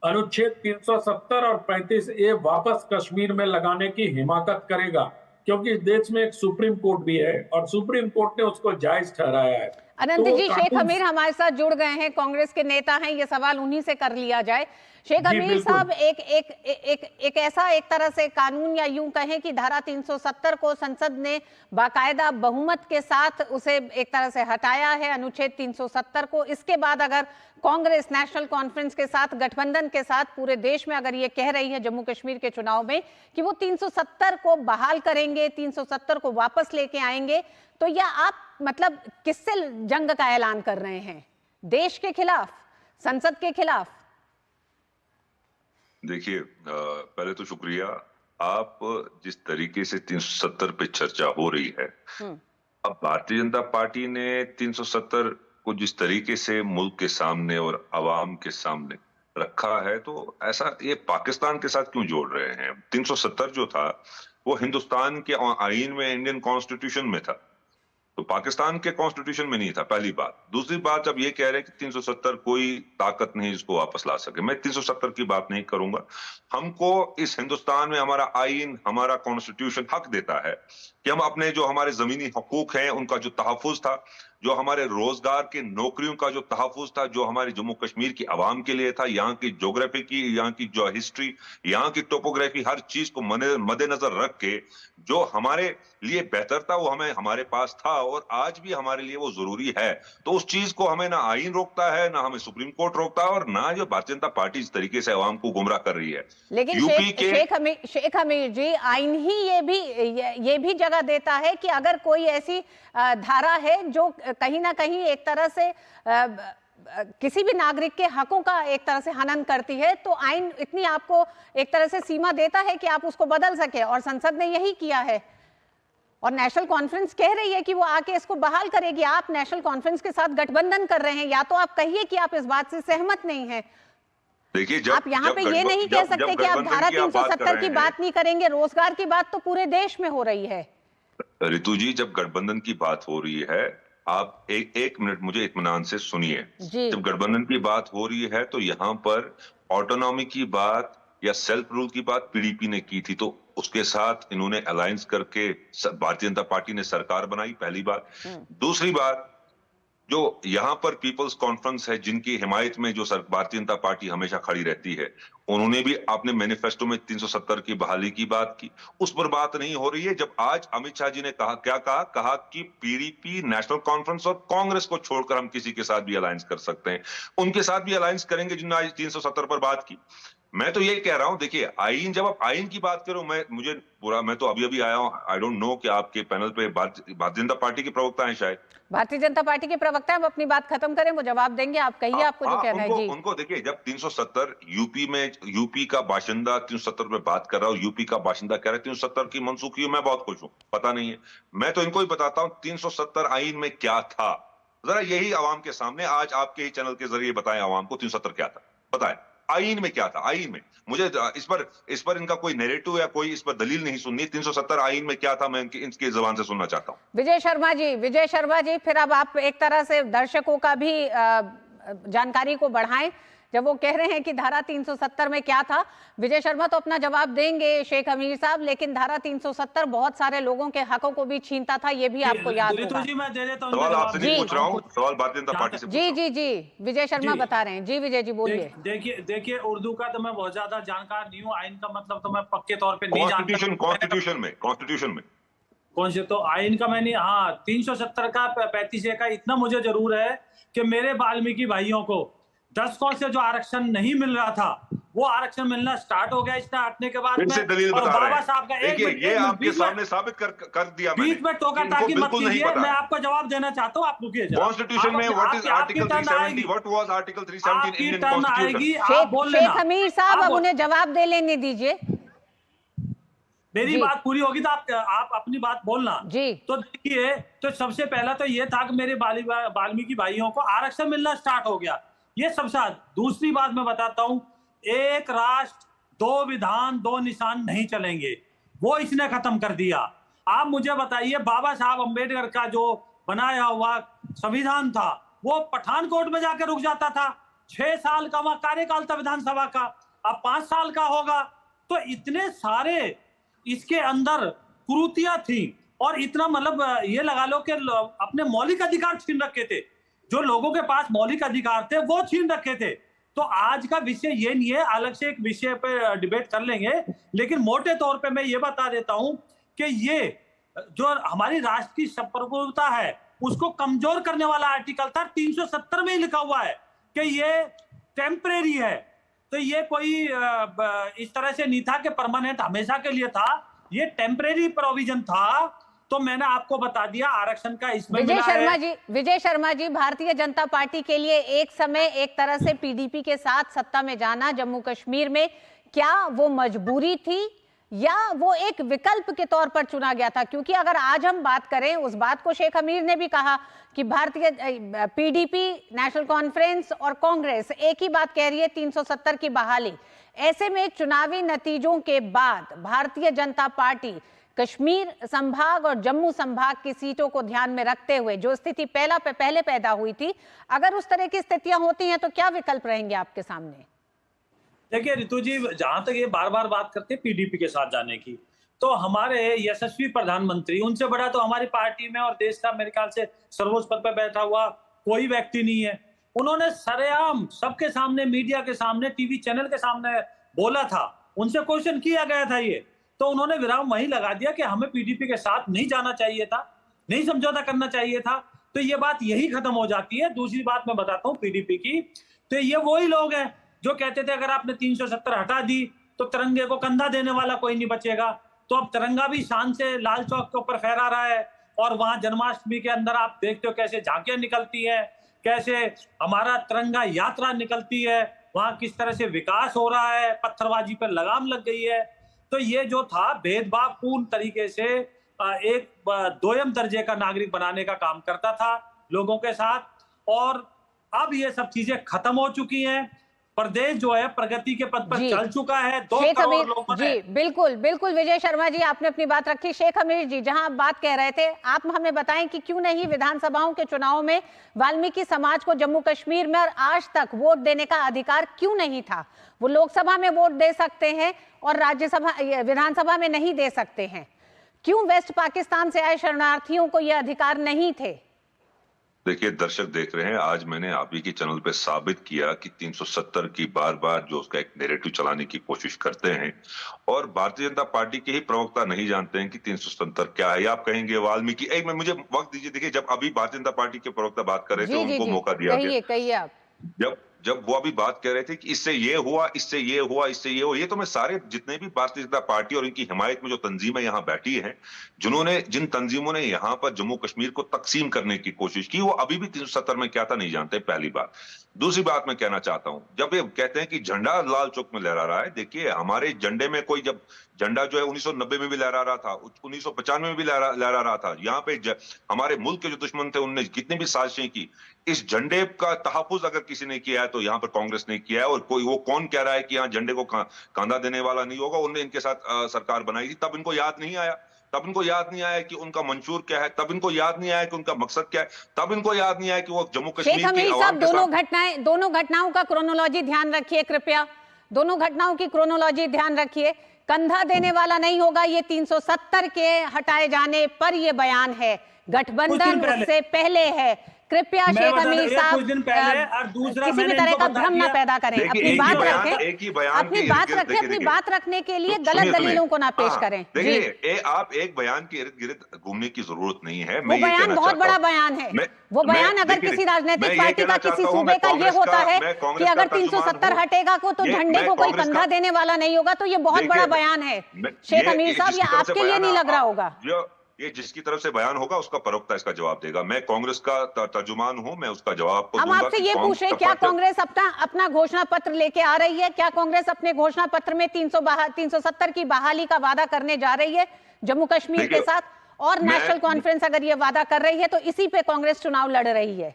Speaker 4: अनुच्छेद 370 और 35A वापस कश्मीर में लगाने की हिमाकत करेगा, क्योंकि इस देश में एक सुप्रीम कोर्ट भी है और सुप्रीम कोर्ट ने उसको जायज ठहराया है।
Speaker 2: अनंत जी, शेख हमीर हमारे साथ जुड़ गए हैं, कांग्रेस के नेता हैं, ये सवाल उन्हीं से कर लिया जाए। शेख हमीर साहब, एक ऐसा एक तरह से कानून या यूं कहें कि धारा 370 को संसद ने बाकायदा बहुमत के साथ उसे एक तरह से हटाया है, अनुच्छेद 370 को। इसके बाद अगर कांग्रेस नेशनल कॉन्फ्रेंस के साथ, गठबंधन के साथ पूरे देश में अगर ये कह रही है जम्मू कश्मीर के चुनाव में कि वो 370 को बहाल करेंगे, 370 को वापस लेके आएंगे, तो या आप मतलब किससे जंग का ऐलान कर रहे हैं? देश के खिलाफ, संसद के खिलाफ?
Speaker 5: देखिए, पहले तो शुक्रिया। आप जिस तरीके से 370 पे चर्चा हो रही है, अब भारतीय जनता पार्टी ने 370 को जिस तरीके से मुल्क के सामने और अवाम के सामने रखा है, तो ऐसा ये पाकिस्तान के साथ क्यों जोड़ रहे हैं? 370 जो था वो हिंदुस्तान के आईन में, इंडियन कॉन्स्टिट्यूशन में था, तो पाकिस्तान के कॉन्स्टिट्यूशन में नहीं था, पहली बात। दूसरी बात, जब ये कह रहे हैं कि 370 कोई ताकत नहीं जिसको वापस ला सके, मैं 370 की बात नहीं करूंगा। हमको इस हिंदुस्तान में हमारा आईन, हमारा कॉन्स्टिट्यूशन हक देता है कि हम अपने जो हमारे जमीनी हकूक हैं उनका जो तहफुज था, जो हमारे रोजगार के नौकरियों का जो तहफुज था, जो हमारे जम्मू कश्मीर की आवाम के लिए था, यहाँ की ज्योग्राफी की, यहाँ की जो हिस्ट्री, यहाँ की टोपोग्राफी, हर चीज को मद्देनजर रख के जो हमारे लिए बेहतर था वो हमें हमारे पास था और आज भी हमारे लिए वो जरूरी है। तो उस चीज को हमें ना आईन रोकता है, ना हमें सुप्रीम कोर्ट रोकता है, और ना जो भारतीय जनता पार्टी इस तरीके से आवाम को गुमराह कर रही है।
Speaker 2: लेकिन शेख हमीर जी, आईन ही ये भी जगह देता है कि अगर कोई ऐसी धारा है जो कहीं ना कहीं एक तरह से किसी भी नागरिक के हकों का एक तरह से हनन करती है, तो आईन इतनी आपको एक तरह से सीमा देता है कि आप उसको बदल सके, और संसद ने यही किया है। और नेशनल कॉन्फ्रेंस कह रही है कि वो आके इसको बहाल करेगी। आप नेशनल कॉन्फ्रेंस के साथ गठबंधन कर रहे हैं, या तो आप कहिए कि आप इस बात से सहमत नहीं हैं।
Speaker 5: देखिए,
Speaker 2: आप यहाँ पे ये नहीं कह सकते कि आप धारा 370 की बात नहीं करेंगे। रोजगार की बात तो पूरे देश में हो रही है।
Speaker 5: रितु जी, जब गठबंधन की बात हो रही है, आप एक मिनट मुझे इत्मीनान से सुनिए। जब गठबंधन की बात हो रही है तो यहाँ पर ऑटोनॉमी की बात या सेल्फ रूल की बात पीडीपी ने की थी, तो उसके साथ इन्होंने अलायंस करके भारतीय जनता पार्टी ने सरकार बनाई, पहली बात। दूसरी बात, जो यहाँ पर पीपल्स कॉन्फ्रेंस है जिनकी हिमायत में जो भारतीय जनता पार्टी हमेशा खड़ी रहती है, उन्होंने भी अपने मैनिफेस्टो में 370 की बहाली की बात की, उस पर बात नहीं हो रही है। जब आज अमित शाह जी ने कहा कि पीडीपी, नेशनल कॉन्फ्रेंस और कांग्रेस को छोड़कर हम किसी के साथ भी अलायंस कर सकते हैं, उनके साथ भी अलायंस करेंगे जिन्होंने आज 370 पर बात की। मैं तो यही कह रहा हूं, देखिए आईन, जब आप आईन की बात करो, मैं तो अभी आया हूं, आई डोंट नो कि आपके पैनल पे भारतीय जनता पार्टी के प्रवक्ता हैं, शायद
Speaker 2: भारतीय जनता पार्टी के प्रवक्ता हैं। अपनी बात खत्म करें, वो जवाब देंगे, आप कहिए आपको जो कहना है। जी,
Speaker 5: उनको देखिए, जब 370 यूपी का बाशिंदा 370 पे बात कर रहा हूं, यूपी का बाशिंदा कह रहा है 370 की मनसूखी हो, मैं बहुत खुश हूं, पता नहीं है। मैं तो इनको ही बताता हूं 370 आईन में क्या था, जरा यही आवाम के सामने आज आपके ही चैनल के जरिए बताएं आवाम को 370 क्या था, बताएं आईन में क्या था। आईन में मुझे इस पर इनका कोई नैरेटिव या कोई इस पर दलील नहीं सुननी। 370 आईन में क्या था, मैं इनकी जुबान से सुनना चाहता हूं।
Speaker 2: विजय शर्मा जी, फिर अब आप एक तरह से दर्शकों का भी जानकारी को बढ़ाएं। जब वो कह रहे हैं कि धारा 370 में क्या था, विजय शर्मा तो अपना जवाब देंगे शेख हमीर साहब, लेकिन धारा 370 बहुत सारे लोगों के हकों को भी छीनता था, ये भी आपको याद होगा।
Speaker 5: जी, मैं दे देता हूं, सवाल आपसे नहीं पूछ रहा हूं, सवाल भारतीय जनता पार्टी से।
Speaker 2: जी, विजय शर्मा बता रहे हैं। जी विजय जी, बोलिए।
Speaker 6: देखिए, उर्दू का तो मैं बहुत ज्यादा जानकार नहीं हूँ, आइन का मतलब तो मैं पक्के तौर पे नहीं जानता।
Speaker 5: कॉन्स्टिट्यूशन में
Speaker 6: कौन से, तो आइन का मैंने, हाँ 370 का 35A का इतना मुझे जरूर है कि मेरे वाल्मीकि भाइयों को 10 कौर से जो आरक्षण नहीं मिल रहा था, वो आरक्षण मिलना स्टार्ट हो गया इसने हटने के बाद
Speaker 5: फिर से दलील
Speaker 6: और
Speaker 5: बता रहे
Speaker 6: बाबा
Speaker 5: हैं।
Speaker 6: साहब का
Speaker 5: देखिए, ये आपके सामने साबित कर दिया मैंने।
Speaker 6: बीच में टोका
Speaker 5: इनको
Speaker 6: टाकी मत
Speaker 5: बिल्कुल नहीं
Speaker 6: कीजिए,
Speaker 5: पता।
Speaker 6: मैं आपको जवाब देना चाहता हूँ, आप रुकिए जरा।
Speaker 5: कॉन्स्टिट्यूशन में what is article 370, what was article 370
Speaker 6: आपकी
Speaker 5: इंडियन
Speaker 6: टर्न आएगी,
Speaker 5: कॉन्स्टिट्यूशन।
Speaker 6: आप बोल लेना।
Speaker 2: शेख हमीर साहब अब उन्हें जवाब दे लेने दीजिए।
Speaker 6: मेरी बात पूरी होगी तो आप अपनी बात बोलना
Speaker 2: जी।
Speaker 6: तो देखिए, तो सबसे पहला तो ये था कि मेरे वाल्मीकि भाइयों को आरक्षण मिलना स्टार्ट हो गया, ये सबसे। दूसरी बात मैं बताता हूं, एक राष्ट्र दो विधान दो निशान नहीं चलेंगे, वो इसने खत्म कर दिया। आप मुझे बताइए, बाबा साहब अंबेडकर का जो बनाया हुआ संविधान था वो पठानकोट में जाकर रुक जाता था। 6 साल का वहां कार्यकाल था विधानसभा का, अब 5 साल का होगा। तो इतने सारे इसके अंदर कुरीतियां थी और इतना मतलब ये लगा लो कि अपने मौलिक अधिकार छीन रखे थे, जो लोगों के पास मौलिक अधिकार थे वो छीन रखे थे। तो आज का विषय ये नहीं है, अलग से एक विषय पे डिबेट कर लेंगे, लेकिन मोटे तौर पे मैं ये बता देता हूं कि ये जो हमारी राष्ट्र की संप्रभुता है उसको कमजोर करने वाला आर्टिकल था। 370 में ही लिखा हुआ है कि ये टेम्परेरी है, तो ये कोई इस तरह से नहीं था कि परमानेंट हमेशा के लिए था, ये टेम्परेरी प्रोविजन था। तो मैंने आपको बता दिया आरक्षण का इसमें
Speaker 2: विजय शर्मा जी, भारतीय जनता पार्टी के लिए एक समय एक तरह से पीडीपी के साथ सत्ता में जाना जम्मू कश्मीर में, क्या वो मजबूरी थी या वो एक विकल्प के तौर पर चुना गया था? क्योंकि अगर आज हम बात करें, उस बात को शेख हमीर ने भी कहा कि भारतीय पीडीपी, नेशनल कॉन्फ्रेंस और कांग्रेस एक ही बात कह रही है, 370 की बहाली। ऐसे में चुनावी नतीजों के बाद भारतीय जनता पार्टी कश्मीर संभाग और जम्मू संभाग की सीटों को ध्यान में रखते हुए जो स्थिति पहले पैदा हुई थी, अगर उस तरह की स्थितियां होती हैं तो क्या विकल्प रहेंगे आपके सामने?
Speaker 6: देखिए रितु जी, जहां तक ये बार बार बात करते हैं पीडीपी के साथ जाने की, तो हमारे यशस्वी प्रधानमंत्री, उनसे बड़ा तो हमारी पार्टी में और देश का मेरे ख्याल से सर्वोच्च पद पर बैठा हुआ कोई व्यक्ति नहीं है। उन्होंने सरेआम सबके सामने, मीडिया के सामने, टीवी चैनल के सामने बोला था, उनसे क्वेश्चन किया गया था ये, तो उन्होंने विराम वहीं लगा दिया कि हमें पीडीपी के साथ नहीं जाना चाहिए था, नहीं समझौता करना चाहिए था। तो ये बात यही खत्म हो जाती है। दूसरी बात मैं बताता हूँ पीडीपी की, तो ये वही लोग हैं जो कहते थे अगर आपने 370 हटा दी तो तिरंगे को कंधा देने वाला कोई नहीं बचेगा। तो अब तिरंगा भी शान से लाल चौक के ऊपर फहरा रहा है, और वहां जन्माष्टमी के अंदर आप देखते हो कैसे झांकियां निकलती है, कैसे हमारा तिरंगा यात्रा निकलती है, वहां किस तरह से विकास हो रहा है, पत्थरबाजी पर लगाम लग गई है। तो ये जो था भेदभावपूर्ण तरीके से एक दोयम दर्जे का नागरिक बनाने का काम करता था लोगों के साथ, और अब ये सब चीजें खत्म हो चुकी हैं। प्रदेश जो है प्रगति के पथ पर चल चुका है। 2 करोड़ लोगों ने।
Speaker 2: जी बिल्कुल बिल्कुल विजय शर्मा जी, आपने अपनी बात रखी। शेख हमीर जी, जहां आप बात कह रहे थे, आप हमें बताएं कि क्यों नहीं विधानसभाओं के चुनाव में वाल्मीकि समाज को जम्मू कश्मीर में और आज तक वोट देने का अधिकार क्यों नहीं था? वो लोकसभा में वोट दे सकते हैं और राज्यसभा, विधानसभा में नहीं दे सकते हैं। क्यों वेस्ट पाकिस्तान से आए शरणार्थियों को यह अधिकार नहीं थे?
Speaker 5: देखिए, दर्शक देख रहे हैं, आज मैंने आप ही के चैनल पे साबित किया कि 370 की बार बार जो उसका एक नैरेटिव चलाने की कोशिश करते हैं, और भारतीय जनता पार्टी के ही प्रवक्ता नहीं जानते हैं कि 370 क्या है। आप कहेंगे वाल्मीकि, एक मुझे वक्त दीजिए। देखिए, जब अभी भारतीय जनता पार्टी के प्रवक्ता बात कर रहे थे, उनको मौका दिया गया।
Speaker 2: कहिए आप।
Speaker 5: जब वो अभी बात कर रहे थे कि इससे ये हुआ, इससे ये हुआ, इससे ये हुआ, ये तो मैं सारे जितने भी भारतीय जनता पार्टी और इनकी हिमायत में जो तंजीमें यहाँ बैठी हैं, जिन तंजीमों ने यहाँ पर जम्मू कश्मीर को तकसीम करने की कोशिश की, वो अभी भी 370 में क्या था नहीं जानते, पहली बात। दूसरी बात मैं कहना चाहता हूं, जब ये कहते हैं कि झंडा लाल चौक में लहरा रहा है, देखिए हमारे झंडे में कोई, जब झंडा जो है 1990 में भी लहरा रहा था, 1995 में भी लहरा रहा था, यहाँ पे हमारे मुल्क के जो दुश्मन थे उनने कितनी भी साजिशें की, इस झंडे का तहफ्फुज अगर किसी ने किया है तो यहाँ पर कांग्रेस ने किया है। और कोई वो कौन कह रहा है कि यहाँ झंडे को कांधा देने वाला नहीं होगा, उन्होंने इनके साथ सरकार बनाई थी, तब इनको याद नहीं आया, तब इनको याद नहीं आया कि उनका मंशूर क्या है, तब इनको याद नहीं आया कि उनका मकसद क्या है, तब इनको याद नहीं आया कि वो जम्मू कश्मीर की आवाम के साथ।
Speaker 2: दोनों घटनाओं का क्रोनोलॉजी ध्यान रखिए कृपया, दोनों घटनाओं की क्रोनोलॉजी ध्यान रखिए। कंधा देने वाला नहीं होगा, ये 370 के हटाए जाने पर ये बयान है। गठबंधन उससे पहले है। कृपया शेख हमीर साहब
Speaker 6: कुछ दिन पहले और दूसरा
Speaker 2: किसी भी तरह का भ्रम न पैदा करें, अपनी बात रखें, अपनी बात रखें, अपनी बात रखने के लिए गलत दलीलों को ना पेश करें।
Speaker 5: देखिए, आप एक बयान के इर्द गिर्द घूमने की जरूरत नहीं है।
Speaker 2: वो बयान बहुत बड़ा बयान है। वो बयान अगर किसी राजनीतिक पार्टी का, किसी सूबे का ये होता है कि अगर 370 हटेगा को तो झंडे को कोई कंधा देने वाला नहीं होगा, तो ये बहुत बड़ा बयान है शेख हमीर साहब, ये आपके लिए नहीं लग रहा होगा।
Speaker 5: ये जिसकी तरफ से बयान होगा उसका प्रवक्ता इसका जवाब देगा। मैं कांग्रेस का तर्जुमान हूं, मैं उसका जवाब आपको दूंगा।
Speaker 2: हम आपसे ये पूछे, क्या कांग्रेस अपना घोषणा पत्र लेके आ रही है? क्या कांग्रेस अपने घोषणा पत्र में 370 की बहाली का वादा करने जा रही है जम्मू कश्मीर के साथ? और नेशनल कॉन्फ्रेंस अगर ये वादा कर रही है तो इसी पे कांग्रेस चुनाव लड़ रही है।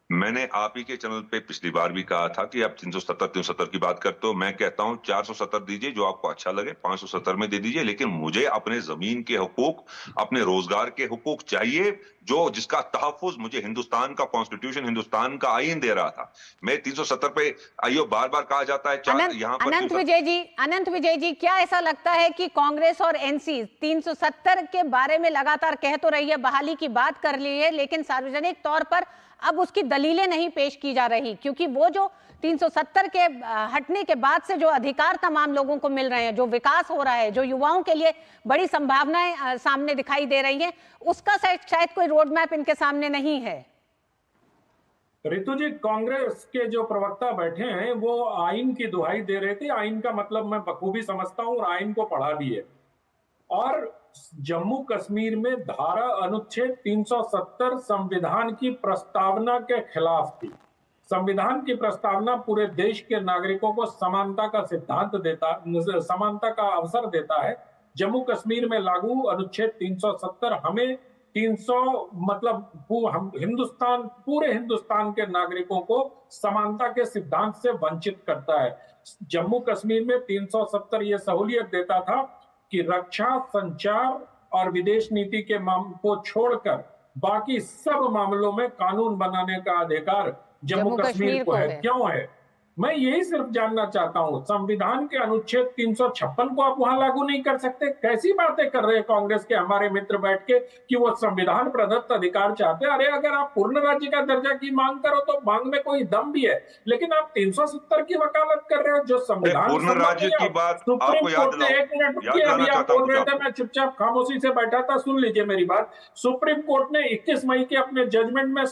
Speaker 5: मैंने आप ही के चैनल पे पिछली बार भी कहा था कि आप 370 की बात करते हो। मैं कहता हूं 470 दीजिए, जो आपको अच्छा लगे 570 में दे दीजिए, लेकिन मुझे अपने जमीन के हुकूक, अपने रोजगार के हुकूक चाहिए, जो जिसका तहफ्फुज मुझे हिंदुस्तान का कॉन्स्टिट्यूशन, हिंदुस्तान का आईन दे रहा था। मैं 370 पे आइयो बार बार कहा जाता है यहाँ पर।
Speaker 2: अनंत विजय जी, क्या ऐसा लगता है कि कांग्रेस और एनसी 370 के बारे में लगातार कह तो रही है, बहाली की बात कर ली है, लेकिन सार्वजनिक तौर पर अब उसकी दलीलें नहीं पेश की जा रही, क्योंकि वो जो 370 के हटने के बाद से जो अधिकार तमाम लोगों को मिल रहे हैं, जो विकास हो रहा है, जो युवाओं के लिए बड़ी संभावनाएं सामने दिखाई दे रही हैं, उसका शायद कोई रोड मैप इनके सामने नहीं है।
Speaker 4: रितु जी, कांग्रेस के जो प्रवक्ता बैठे हैं वो आइन की दुहाई दे रहे थे। आइन का मतलब मैं बखूबी समझता हूं और आइन को पढ़ा भी है। और जम्मू कश्मीर में धारा अनुच्छेद 370 संविधान की प्रस्तावना के खिलाफ थी। संविधान की प्रस्तावना पूरे देश के नागरिकों को समानता का सिद्धांत देता, समानता का अवसर देता है। जम्मू कश्मीर में लागू अनुच्छेद 370 हमें 300 मतलब पूरे हिंदुस्तान के नागरिकों को समानता के सिद्धांत से वंचित करता है। जम्मू कश्मीर में 370 ये सहूलियत देता था कि रक्षा, संचार और विदेश नीति के को छोड़कर बाकी सब मामलों में कानून बनाने का अधिकार जम्मू कश्मीर को है। क्यों है? मैं यही सिर्फ जानना चाहता हूं, संविधान के अनुच्छेद 356 को आप वहां लागू नहीं कर सकते? कैसी बातें कर रहे हैं कांग्रेस के हमारे मित्र बैठ के कि वो संविधान प्रदत्त अधिकार चाहते हैं। अरे अगर आप पूर्ण राज्य का दर्जा की मांग करो तो मांग में कोई दम भी है, लेकिन आप 370 की वकालत कर रहे हो जो संविधान
Speaker 5: पूर्ण राज्य की बात
Speaker 4: सुप्रीम कोर्ट ने, एक मिनट रुकिए, अभी आप बोल रहे थे, मैं चुपचाप खामोशी से बैठा था, सुन लीजिए मेरी बात। सुप्रीम कोर्ट ने 21 मई के अपने जजमेंट में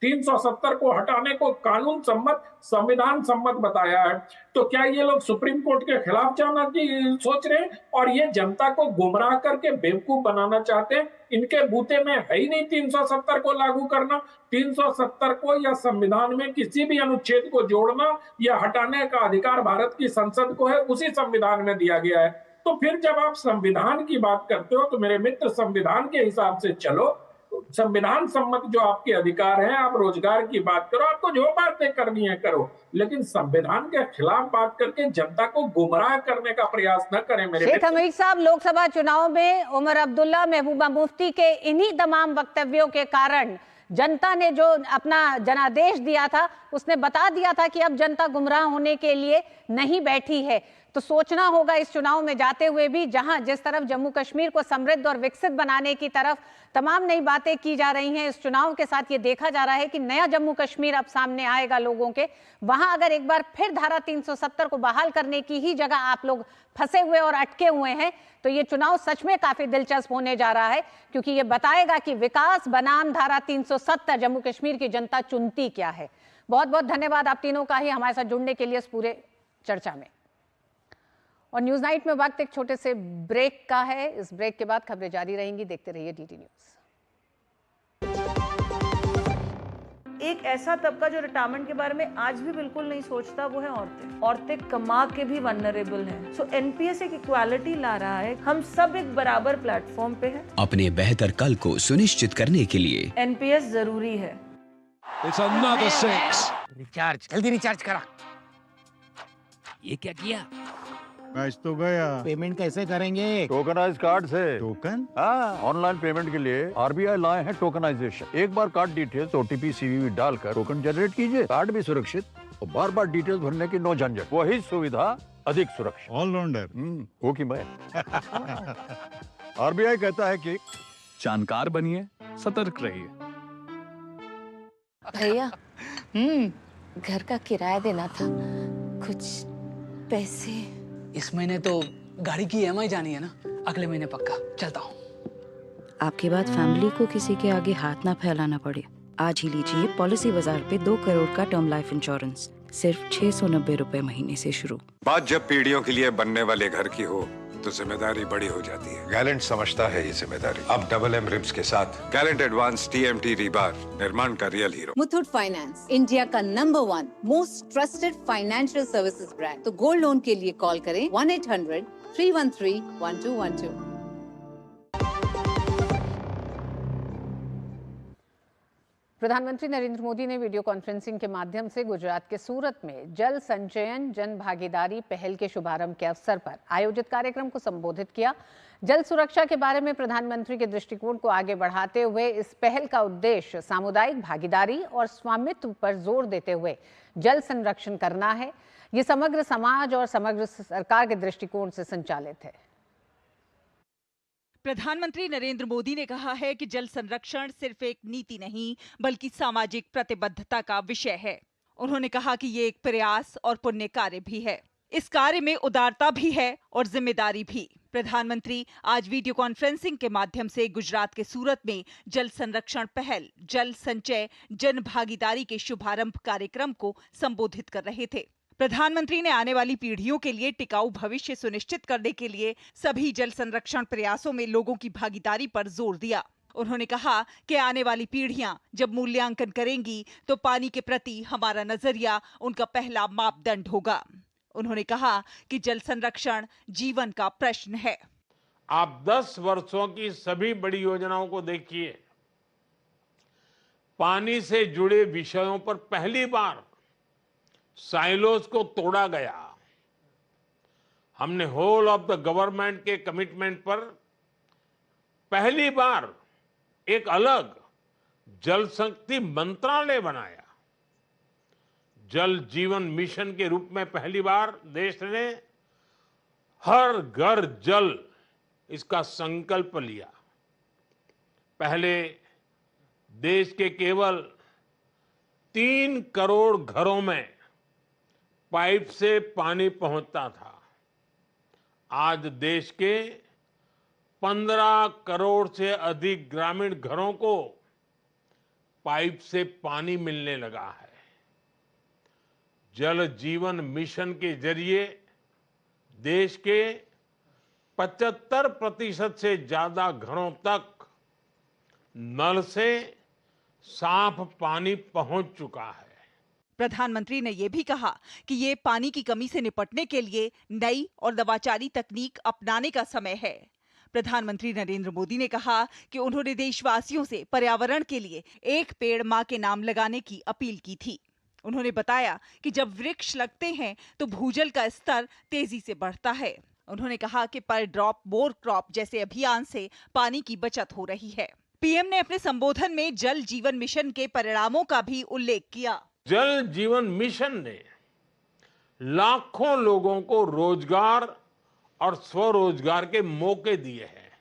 Speaker 4: 370 को हटाने को कानून सम्मत, संविधान सम्मत बताया है। तो क्या ये लोग सुप्रीम कोर्ट के खिलाफ जाना की सोच रहे हैं और ये जनता को गुमराह करके बेवकूफ बनाना चाहते हैं? इनके बूते में है ही नहीं 370 को लागू करना। 370 को या संविधान में किसी भी अनुच्छेद को जोड़ना या हटाने का अधिकार भारत की संसद को है, उसी संविधान में दिया गया है। तो फिर जब आप संविधान की बात करते हो तो मेरे मित्र, संविधान के हिसाब से चलो, संविधान सम्मत जो आपके अधिकार हैं, आप रोजगार की बात करो, आपको जो बातें करनी है करो, लेकिन संविधान के खिलाफ बात करके जनता को गुमराह करने का प्रयास न करें। मेरे
Speaker 2: शेख हमीर साहब, लोकसभा चुनाव में उमर अब्दुल्ला, महबूबा मुफ्ती के इन्हीं तमाम वक्तव्यों के कारण जनता ने जो अपना जनादेश दिया था, उसने बता दिया था कि अब जनता गुमराह होने के लिए नहीं बैठी है। तो सोचना होगा इस चुनाव में जाते हुए भी, जहां जिस तरफ जम्मू कश्मीर को समृद्ध और विकसित बनाने की तरफ तमाम नई बातें की जा रही हैं, इस चुनाव के साथ ये देखा जा रहा है कि नया जम्मू कश्मीर अब सामने आएगा लोगों के। वहां अगर एक बार फिर धारा 370 को बहाल करने की ही जगह आप लोग फंसे हुए और अटके हुए हैं, तो ये चुनाव सच में काफी दिलचस्प होने जा रहा है, क्योंकि ये बताएगा कि विकास बनाम धारा 370 जम्मू कश्मीर की जनता चुनती क्या है। बहुत बहुत धन्यवाद आप तीनों का ही हमारे साथ जुड़ने के लिए इस पूरे चर्चा में। और न्यूज नाइट में वक्त एक छोटे से ब्रेक का है। इस ब्रेक के बाद खबरें जारी रहेंगी, देखते रहिए डीडी न्यूज।
Speaker 7: एक ऐसा तबका जो रिटायरमेंट के बारे में आज भी बिल्कुल नहीं सोचता, वो है औरतें। औरतें कमा के भी वल्नरेबल हैं। सो एनपीएस एक इक्वालिटी ला रहा है, हम सब एक बराबर प्लेटफॉर्म पे हैं। अपने बेहतर कल को सुनिश्चित करने के लिए एनपीएस जरूरी है।
Speaker 8: It's another six.
Speaker 9: रिचार्ज, जल्दी रिचार्ज करा। ये क्या किया?
Speaker 10: मैच तो गया।
Speaker 9: पेमेंट कैसे करेंगे?
Speaker 10: टोकनाइज कार्ड से। टोकन? हाँ, ऑनलाइन पेमेंट के लिए आरबीआई लाए हैं टोकनाइजेशन। एक बार कार्ड डिटेल्स, ओटीपी, सीवीवी डालकर टोकन जनरेट कीजिए। कार्ड भी सुरक्षित और बार बार डिटेल्स भरने की नो झंझट। वही सुविधा अधिक सुरक्षित। ऑलराउंडर। ओके मैं। आरबीआई कहता है कि
Speaker 8: जानकार बनिए, सतर्क रहिए।
Speaker 11: भैया घर का किराया देना था, कुछ पैसे।
Speaker 12: इस महीने तो गाड़ी की EMI जानी है ना, अगले महीने पक्का। चलता हूँ।
Speaker 11: आपके बाद फैमिली को किसी के आगे हाथ ना फैलाना पड़े। आज ही लीजिए पॉलिसी बाजार पे 2 करोड़ का टर्म लाइफ इंश्योरेंस, सिर्फ 690 रुपए महीने से शुरू।
Speaker 13: बात जब पीढ़ियों के लिए बनने वाले घर की हो तो जिम्मेदारी बड़ी हो जाती है। गैलेंट समझता है ये जिम्मेदारी। अब डबल M रिब्स के साथ गैलेंट एडवांस TMT रीबार, निर्माण का real hero.
Speaker 14: Muthoot finance, India का number 1 most trusted financial services brand. तो गोल्ड लोन के लिए कॉल करें 1-800-313-1212।
Speaker 2: प्रधानमंत्री नरेंद्र मोदी ने वीडियो कॉन्फ्रेंसिंग के माध्यम से गुजरात के सूरत में जल संचयन जन भागीदारी पहल के शुभारंभ के अवसर पर आयोजित कार्यक्रम को संबोधित किया। जल सुरक्षा के बारे में प्रधानमंत्री के दृष्टिकोण को आगे बढ़ाते हुए इस पहल का उद्देश्य सामुदायिक भागीदारी और स्वामित्व पर जोर देते हुए जल संरक्षण करना है। ये समग्र समाज और समग्र सरकार के दृष्टिकोण से संचालित है।
Speaker 15: प्रधानमंत्री नरेंद्र मोदी ने कहा है कि जल संरक्षण सिर्फ एक नीति नहीं बल्कि सामाजिक प्रतिबद्धता का विषय है। उन्होंने कहा कि ये एक प्रयास और पुण्य कार्य भी है। इस कार्य में उदारता भी है और जिम्मेदारी भी। प्रधानमंत्री आज वीडियो कॉन्फ्रेंसिंग के माध्यम से गुजरात के सूरत में जल संरक्षण पहल जल संचय जन भागीदारी के शुभारंभ कार्यक्रम को संबोधित कर रहे थे। प्रधानमंत्री ने आने वाली पीढ़ियों के लिए टिकाऊ भविष्य सुनिश्चित करने के लिए सभी जल संरक्षण प्रयासों में लोगों की भागीदारी पर जोर दिया। उन्होंने कहा कि आने वाली पीढ़ियां जब मूल्यांकन करेंगी तो पानी के प्रति हमारा नजरिया उनका पहला मापदंड होगा। उन्होंने कहा कि जल संरक्षण जीवन का प्रश्न है।
Speaker 16: आप 10 वर्षों की सभी बड़ी योजनाओं को देखिए, पानी से जुड़े विषयों पर पहली बार साइलोज को तोड़ा गया। हमने होल ऑफ द गवर्नमेंट के कमिटमेंट पर पहली बार एक अलग जल शक्ति मंत्रालय बनाया। जल जीवन मिशन के रूप में पहली बार देश ने हर घर जल इसका संकल्प लिया। पहले देश के केवल 3 करोड़ घरों में पाइप से पानी पहुंचता था। आज देश के 15 करोड़ से अधिक ग्रामीण घरों को पाइप से पानी मिलने लगा है। जल जीवन मिशन के जरिए देश के 75% से ज्यादा घरों तक नल से साफ पानी पहुंच चुका है।
Speaker 15: प्रधानमंत्री ने यह भी कहा कि ये पानी की कमी से निपटने के लिए नई और नवाचारी तकनीक अपनाने का समय है। प्रधानमंत्री नरेंद्र मोदी ने कहा कि उन्होंने देशवासियों से पर्यावरण के लिए एक पेड़ मां के नाम लगाने की अपील की थी। उन्होंने बताया कि जब वृक्ष लगते हैं तो भूजल का स्तर तेजी से बढ़ता है। उन्होंने कहा कि पर ड्रॉप मोर क्रॉप जैसे अभियान से पानी की बचत हो रही है। पीएम ने अपने संबोधन में जल जीवन मिशन के परिणामों का भी उल्लेख किया।
Speaker 16: जल जीवन मिशन ने लाखों लोगों को रोजगार और स्वरोजगार के मौके दिए हैं।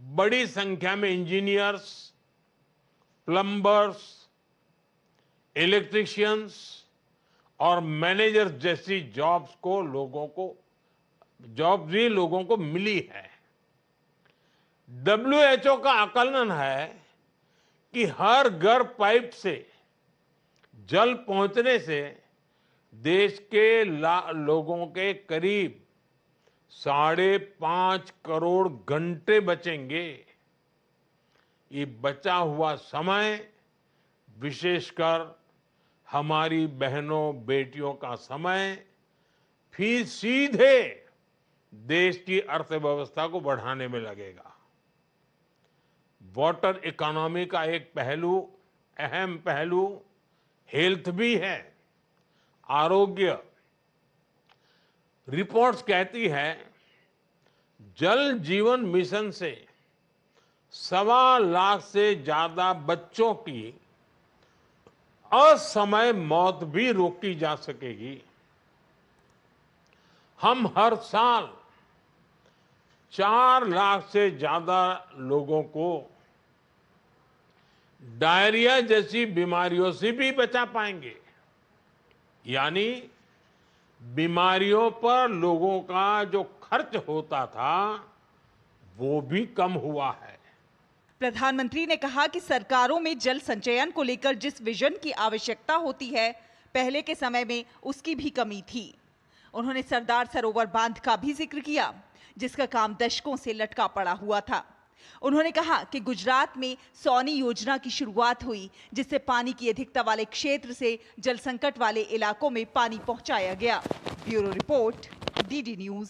Speaker 16: बड़ी संख्या में इंजीनियर्स, प्लम्बर्स, इलेक्ट्रिशियंस और मैनेजर्स जैसी जॉब्स भी लोगों को मिली है। WHO का आकलन है कि हर घर पाइप से जल पहुंचने से देश के लोगों के करीब 5.5 करोड़ घंटे बचेंगे। ये बचा हुआ समय विशेषकर हमारी बहनों बेटियों का समय फिर सीधे देश की अर्थव्यवस्था को बढ़ाने में लगेगा। वाटर इकोनॉमी का एक पहलू, अहम पहलू हेल्थ भी है, आरोग्य। रिपोर्ट्स कहती है जल जीवन मिशन से 1.25 लाख से ज्यादा बच्चों की असमय मौत भी रोकी जा सकेगी। हम हर साल 4 लाख से ज्यादा लोगों को डायरिया जैसी बीमारियों से भी बचा पाएंगे। यानी बीमारियों पर लोगों का जो खर्च होता था वो भी कम हुआ है।
Speaker 15: प्रधानमंत्री ने कहा कि सरकारों में जल संचयन को लेकर जिस विजन की आवश्यकता होती है, पहले के समय में उसकी भी कमी थी। उन्होंने सरदार सरोवर बांध का भी जिक्र किया, जिसका काम दशकों से लटका पड़ा हुआ था। उन्होंने कहा कि गुजरात में सौनी योजना की शुरुआत हुई, जिससे पानी की अधिकता वाले क्षेत्र से जल संकट वाले इलाकों में पानी पहुंचाया गया। Bureau report, DD news.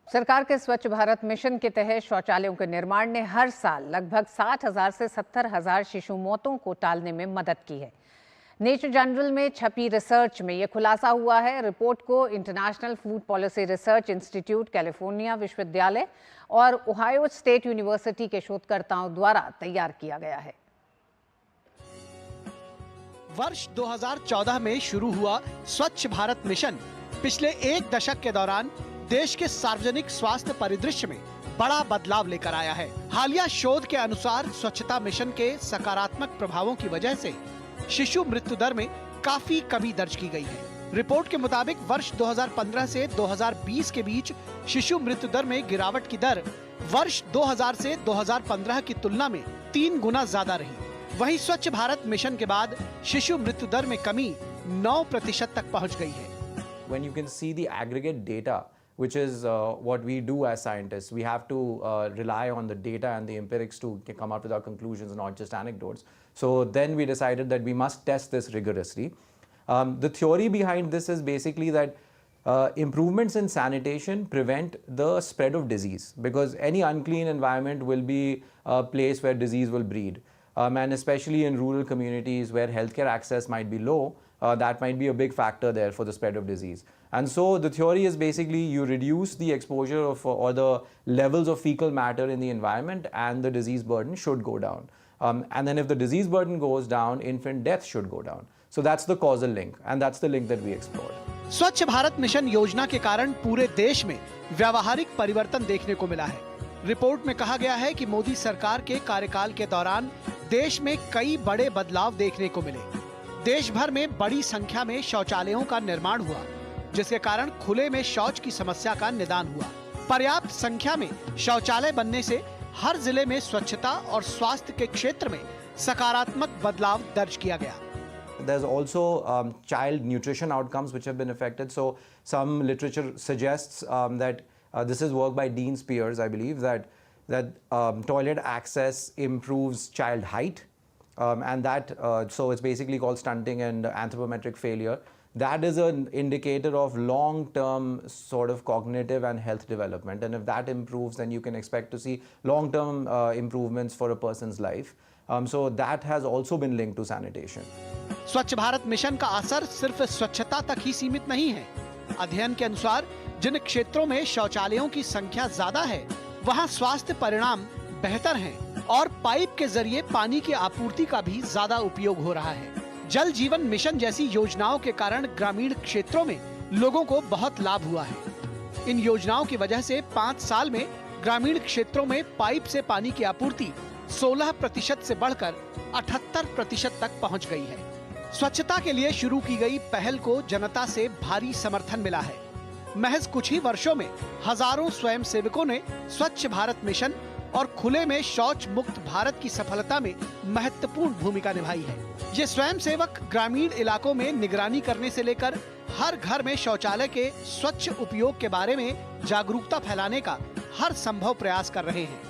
Speaker 2: सरकार के स्वच्छ भारत मिशन के तहत शौचालयों के निर्माण ने हर साल लगभग 60,000 से 70,000 शिशु मौतों को टालने में मदद की है। नेचर जनरल में छपी रिसर्च में यह खुलासा हुआ है। रिपोर्ट को international food policy research institute, California विश्वविद्यालय और ओहायो स्टेट यूनिवर्सिटी के शोधकर्ताओं द्वारा तैयार किया गया है।
Speaker 3: वर्ष 2014 में शुरू हुआ स्वच्छ भारत मिशन पिछले 1 दशक के दौरान देश के सार्वजनिक स्वास्थ्य परिदृश्य में बड़ा बदलाव लेकर आया है। हालिया शोध के अनुसार स्वच्छता मिशन के सकारात्मक प्रभावों की वजह से शिशु मृत्यु दर में काफी कमी दर्ज की गई है। रिपोर्ट के मुताबिक वर्ष 2015 से 2020 के बीच शिशु मृत्यु दर में गिरावट की दर वर्ष 2000 से 2015 की तुलना में 3 गुना ज्यादा रही। वहीं स्वच्छ भारत मिशन के बाद शिशु मृत्यु दर में कमी 9% तक पहुंच गई है।
Speaker 17: When you can see the aggregate data, which is what we do as scientists, we have to rely on the data and the empirics to come out with our conclusions, not just anecdotes. So then we decided that we must test this rigorously. The theory behind this is basically that improvements in sanitation prevent the spread of disease, because any unclean environment will be a place where disease will breed. And especially in rural communities where healthcare access might be low, that might be a big factor there for the spread of disease. And so the theory is basically you reduce the exposure of or the levels of fecal matter in the environment and the disease burden should go down. And then if the disease burden goes down, infant death should go down. So that's the causal link, and that's the link that we explored.
Speaker 3: स्वच्छ भारत मिशन योजना के कारण पूरे देश में व्यावहारिक परिवर्तन देखने को मिला है। रिपोर्ट में कहा गया है कि मोदी सरकार के कार्यकाल के दौरान देश में कई बड़े बदलाव देखने को मिले। देश भर में बड़ी संख्या में शौचालयों का निर्माण हुआ, जिसके कारण खुले में शौच की समस्या का निदान हुआ। पर्याप्त संख्या में शौचालय बनने से हर जिले में स्वच्छता और स्वास्थ्य के क्षेत्र में सकारात्मक बदलाव दर्ज किया गया।
Speaker 17: There's also child nutrition outcomes which have been affected. So some literature suggests that this is work by Dean Spears, I believe, that toilet access improves child height, and that so it's basically called stunting and anthropometric failure. That is an indicator of long-term sort of cognitive and health development, and if that improves, then you can expect to see long-term improvements for a person's life. So that has also been linked to sanitation.
Speaker 3: स्वच्छ भारत मिशन का असर सिर्फ स्वच्छता तक ही सीमित नहीं है। अध्ययन के अनुसार जिन क्षेत्रों में शौचालयों की संख्या ज्यादा है, वहां स्वास्थ्य परिणाम बेहतर हैं और पाइप के जरिए पानी की आपूर्ति का भी ज्यादा उपयोग हो रहा है। जल जीवन मिशन जैसी योजनाओं के कारण ग्रामीण क्षेत्रों में लोगों को बहुत लाभ हुआ है। इन योजनाओं की वजह से 5 साल में ग्रामीण क्षेत्रों में पाइप से पानी की आपूर्ति 16% से बढ़कर 78% तक पहुंच गई है। स्वच्छता के लिए शुरू की गई पहल को जनता से भारी समर्थन मिला है। महज कुछ ही वर्षों में हजारों स्वयंसेवकों ने स्वच्छ भारत मिशन और खुले में शौच मुक्त भारत की सफलता में महत्वपूर्ण भूमिका निभाई है। ये स्वयंसेवक ग्रामीण इलाकों में निगरानी करने से लेकर हर घर में शौचालय के स्वच्छ उपयोग के बारे में जागरूकता फैलाने का हर संभव प्रयास कर रहे हैं,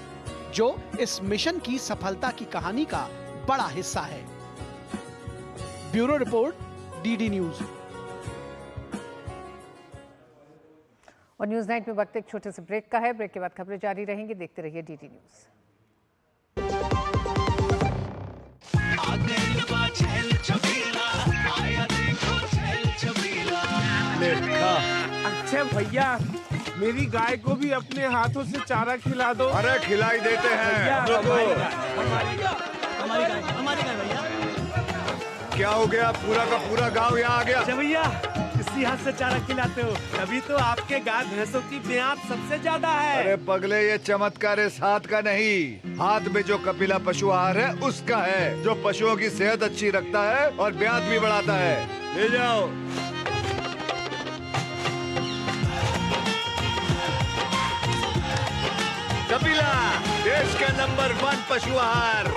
Speaker 3: जो इस मिशन की सफलता की कहानी का बड़ा हिस्सा है। Bureau report, DD news.
Speaker 2: और न्यूज नाइट में वक्त एक छोटे से ब्रेक का है। ब्रेक के बाद खबरें जारी रहेंगी। देखते रहिए डीडी न्यूज।
Speaker 18: अच्छा भैया, मेरी गाय को भी अपने हाथों से चारा खिला दो।
Speaker 13: अरे खिलाई देते हैं।
Speaker 18: हमारी गाय भैया।
Speaker 13: क्या हो गया? पूरा का पूरा गांव यहाँ आ गया।
Speaker 18: भैया, इसी इसी हाथ से चारा खिलाते हो, तभी तो आपके गाय भैंसों की ब्याज सबसे ज्यादा है।
Speaker 19: अरे पगले, ये चमत्कार इस हाथ का नहीं, हाथ में जो कपिला पशु आहार है उसका है, जो पशुओं की सेहत अच्छी रखता है और ब्याज भी बढ़ाता है। ले जाओ। कपिला, देश का नंबर 1 पशु आहार।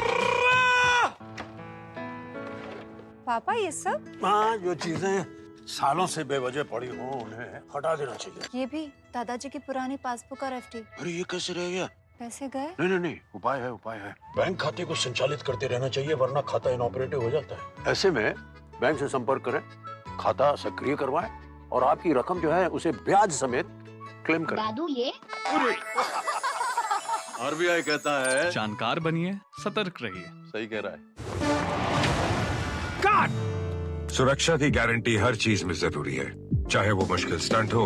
Speaker 20: पापा ये सब?
Speaker 21: हाँ, जो चीजें सालों से बेवजह पड़ी हो उन्हें हटा देना चाहिए।
Speaker 20: ये भी दादाजी की पुरानी पासबुक और एफडी।
Speaker 21: अरे ये कैसे रह गया?
Speaker 20: पैसे गए?
Speaker 21: नहीं, उपाय है। बैंक खाते को संचालित करते रहना चाहिए, वरना खाता इनऑपरेटिव हो जाता है। ऐसे में बैंक से संपर्क करें, खाता सक्रिय करवाएं और आपकी रकम जो है उसे ब्याज समेत क्लेम करें।
Speaker 20: दादू ये?
Speaker 21: आरबीआई कहता है
Speaker 8: जानकार बनिए, सतर्क रहिए।
Speaker 21: सही कह रहा है।
Speaker 13: सुरक्षा की गारंटी हर चीज में जरूरी है, चाहे वो मुश्किल स्टंट हो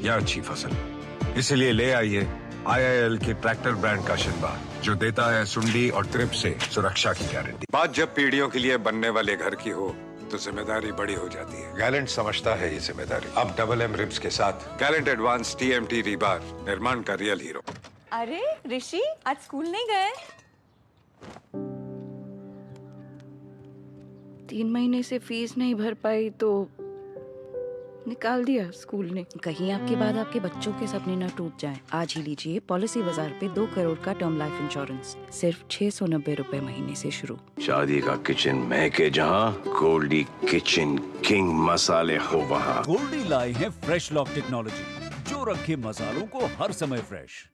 Speaker 13: या अच्छी फसल। इसीलिए ले आइए IIL के ट्रैक्टर ब्रांड का शिनबा, जो देता है सुंडी और ट्रिप से सुरक्षा की गारंटी। बात जब पीढ़ियों के लिए बनने वाले घर की हो तो जिम्मेदारी बड़ी हो जाती है। गैलेंट समझता है ये जिम्मेदारी। अब MM रिब्स के साथ गैलेंट एडवांस TMT रीबार, निर्माण का रियल हीरो।
Speaker 20: अरे ऋषि, आज स्कूल नहीं गए?
Speaker 11: 3 महीने से फीस नहीं भर पाई तो निकाल दिया स्कूल ने। कहीं आपके बाद आपके बच्चों के सपने न टूट जाएं। आज ही लीजिए पॉलिसी बाजार पे 2 करोड़ का टर्म लाइफ इंश्योरेंस, सिर्फ 690 रुपए महीने से शुरू।
Speaker 22: शादी का किचन महके जहाँ, गोल्डी किचन किंग मसाले हो वहाँ।
Speaker 23: गोल्डी लाए हैं फ्रेश लॉक टेक्नोलॉजी, जो रखे मसालों को हर समय फ्रेश।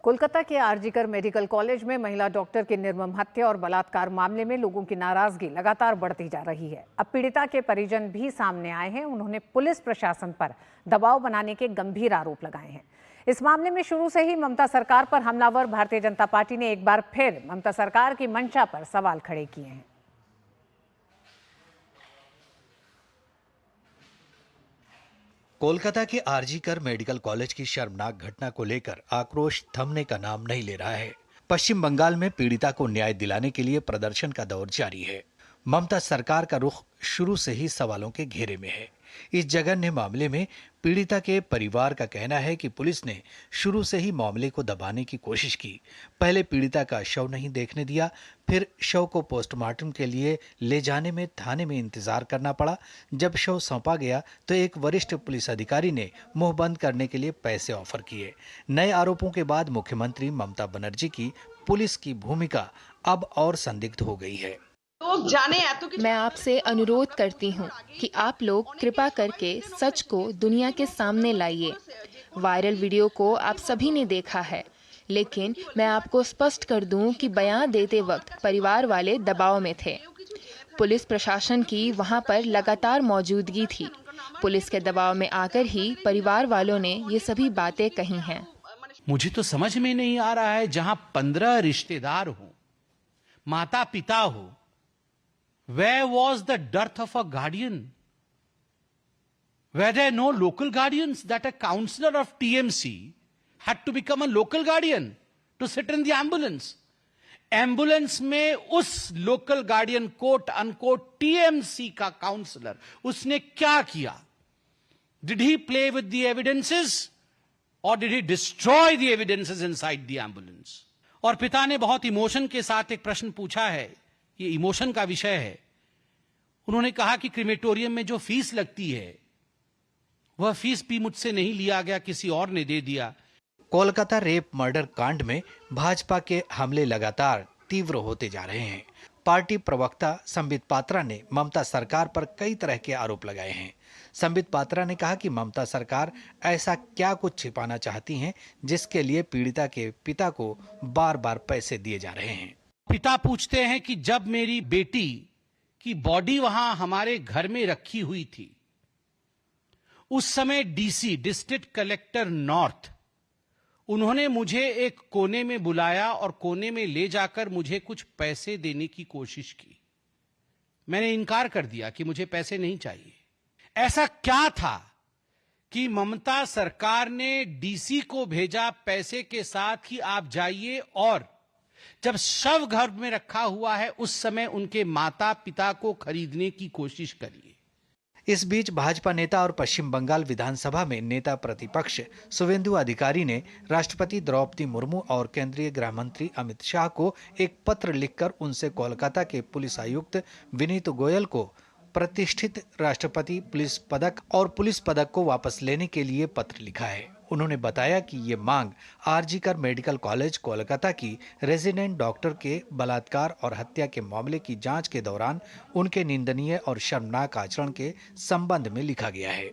Speaker 2: कोलकाता के आरजीकर मेडिकल कॉलेज में महिला डॉक्टर की निर्मम हत्या और बलात्कार मामले में लोगों की नाराजगी लगातार बढ़ती जा रही है। अब पीड़िता के परिजन भी सामने आए हैं। उन्होंने पुलिस प्रशासन पर दबाव बनाने के गंभीर आरोप लगाए हैं। इस मामले में शुरू से ही ममता सरकार पर हमलावर भारतीय जनता पार्टी ने एक बार फिर ममता सरकार की मंशा पर सवाल खड़े किए हैं।
Speaker 3: कोलकाता के आरजीकर मेडिकल कॉलेज की शर्मनाक घटना को लेकर आक्रोश थमने का नाम नहीं ले रहा है। पश्चिम बंगाल में पीड़िता को न्याय दिलाने के लिए प्रदर्शन का दौर जारी है। ममता सरकार का रुख शुरू से ही सवालों के घेरे में है। इस जघन्य मामले में पीड़िता के परिवार का कहना है कि पुलिस ने शुरू से ही मामले को दबाने की कोशिश की। पहले पीड़िता का शव नहीं देखने दिया, फिर शव को पोस्टमार्टम के लिए ले जाने में थाने में इंतजार करना पड़ा। जब शव सौंपा गया तो एक वरिष्ठ पुलिस अधिकारी ने मुंह बंद करने के लिए पैसे ऑफर किए। नए आरोपों के बाद मुख्यमंत्री ममता बनर्जी की पुलिस की भूमिका अब और संदिग्ध हो गई है।
Speaker 24: मैं आपसे अनुरोध करती हूँ कि आप लोग कृपा करके सच को दुनिया के सामने लाइए। वायरल वीडियो को आप सभी ने देखा है, लेकिन मैं आपको स्पष्ट कर दूं कि बयान देते वक्त परिवार वाले दबाव में थे। पुलिस प्रशासन की वहां पर लगातार मौजूदगी थी। पुलिस के दबाव में आकर ही परिवार वालों ने ये सभी बातें कही हैं।
Speaker 25: मुझे तो समझ में नहीं आ रहा है, जहां 15 रिश्तेदार हो, माता पिता हो, where was the dearth of a guardian? Were there no local guardians that a counselor of TMC had to become a local guardian to sit in the ambulance? Ambulance में उस local guardian quote unquote TMC का काउंसलर उसने क्या किया? Did he play with the evidences or did he destroy the evidences inside the ambulance? और पिता ने बहुत इमोशन के साथ एक प्रश्न पूछा है, ये इमोशन का विषय है। उन्होंने कहा कि क्रिमेटोरियम में जो फीस लगती है वह फीस भी मुझसे नहीं लिया गया, किसी और ने दे दिया।
Speaker 3: कोलकाता रेप मर्डर कांड में भाजपा के हमले लगातार तीव्र होते जा रहे हैं। पार्टी प्रवक्ता संबित पात्रा ने ममता सरकार पर कई तरह के आरोप लगाए हैं। संबित पात्रा ने कहा कि ममता सरकार ऐसा क्या कुछ छिपाना चाहती हैं जिसके लिए पीड़िता के पिता को बार बार पैसे दिए जा रहे हैं।
Speaker 25: पिता पूछते हैं कि जब मेरी बेटी की बॉडी वहां हमारे घर में रखी हुई थी, उस समय DC डिस्ट्रिक्ट कलेक्टर नॉर्थ, उन्होंने मुझे एक कोने में बुलाया और कोने में ले जाकर मुझे कुछ पैसे देने की कोशिश की। मैंने इनकार कर दिया कि मुझे पैसे नहीं चाहिए। ऐसा क्या था कि ममता सरकार ने DC को भेजा पैसे के साथ कि आप जाइए और जब शव घर में रखा हुआ है उस समय उनके माता पिता को खरीदने की कोशिश करिए।
Speaker 3: इस बीच भाजपा नेता और पश्चिम बंगाल विधानसभा में नेता प्रतिपक्ष शुवेंदु अधिकारी ने राष्ट्रपति द्रौपदी मुर्मू और केंद्रीय गृह मंत्री अमित शाह को एक पत्र लिखकर उनसे कोलकाता के पुलिस आयुक्त विनीत गोयल को प्रतिष्ठित राष्ट्रपति पुलिस पदक और पुलिस पदक को वापस लेने के लिए पत्र लिखा है। उन्होंने बताया कि ये मांग आरजीकर मेडिकल कॉलेज कोलकाता की रेजिडेंट डॉक्टर के बलात्कार और हत्या के मामले की जांच के दौरान उनके निंदनीय और शर्मनाक आचरण के संबंध में लिखा गया है।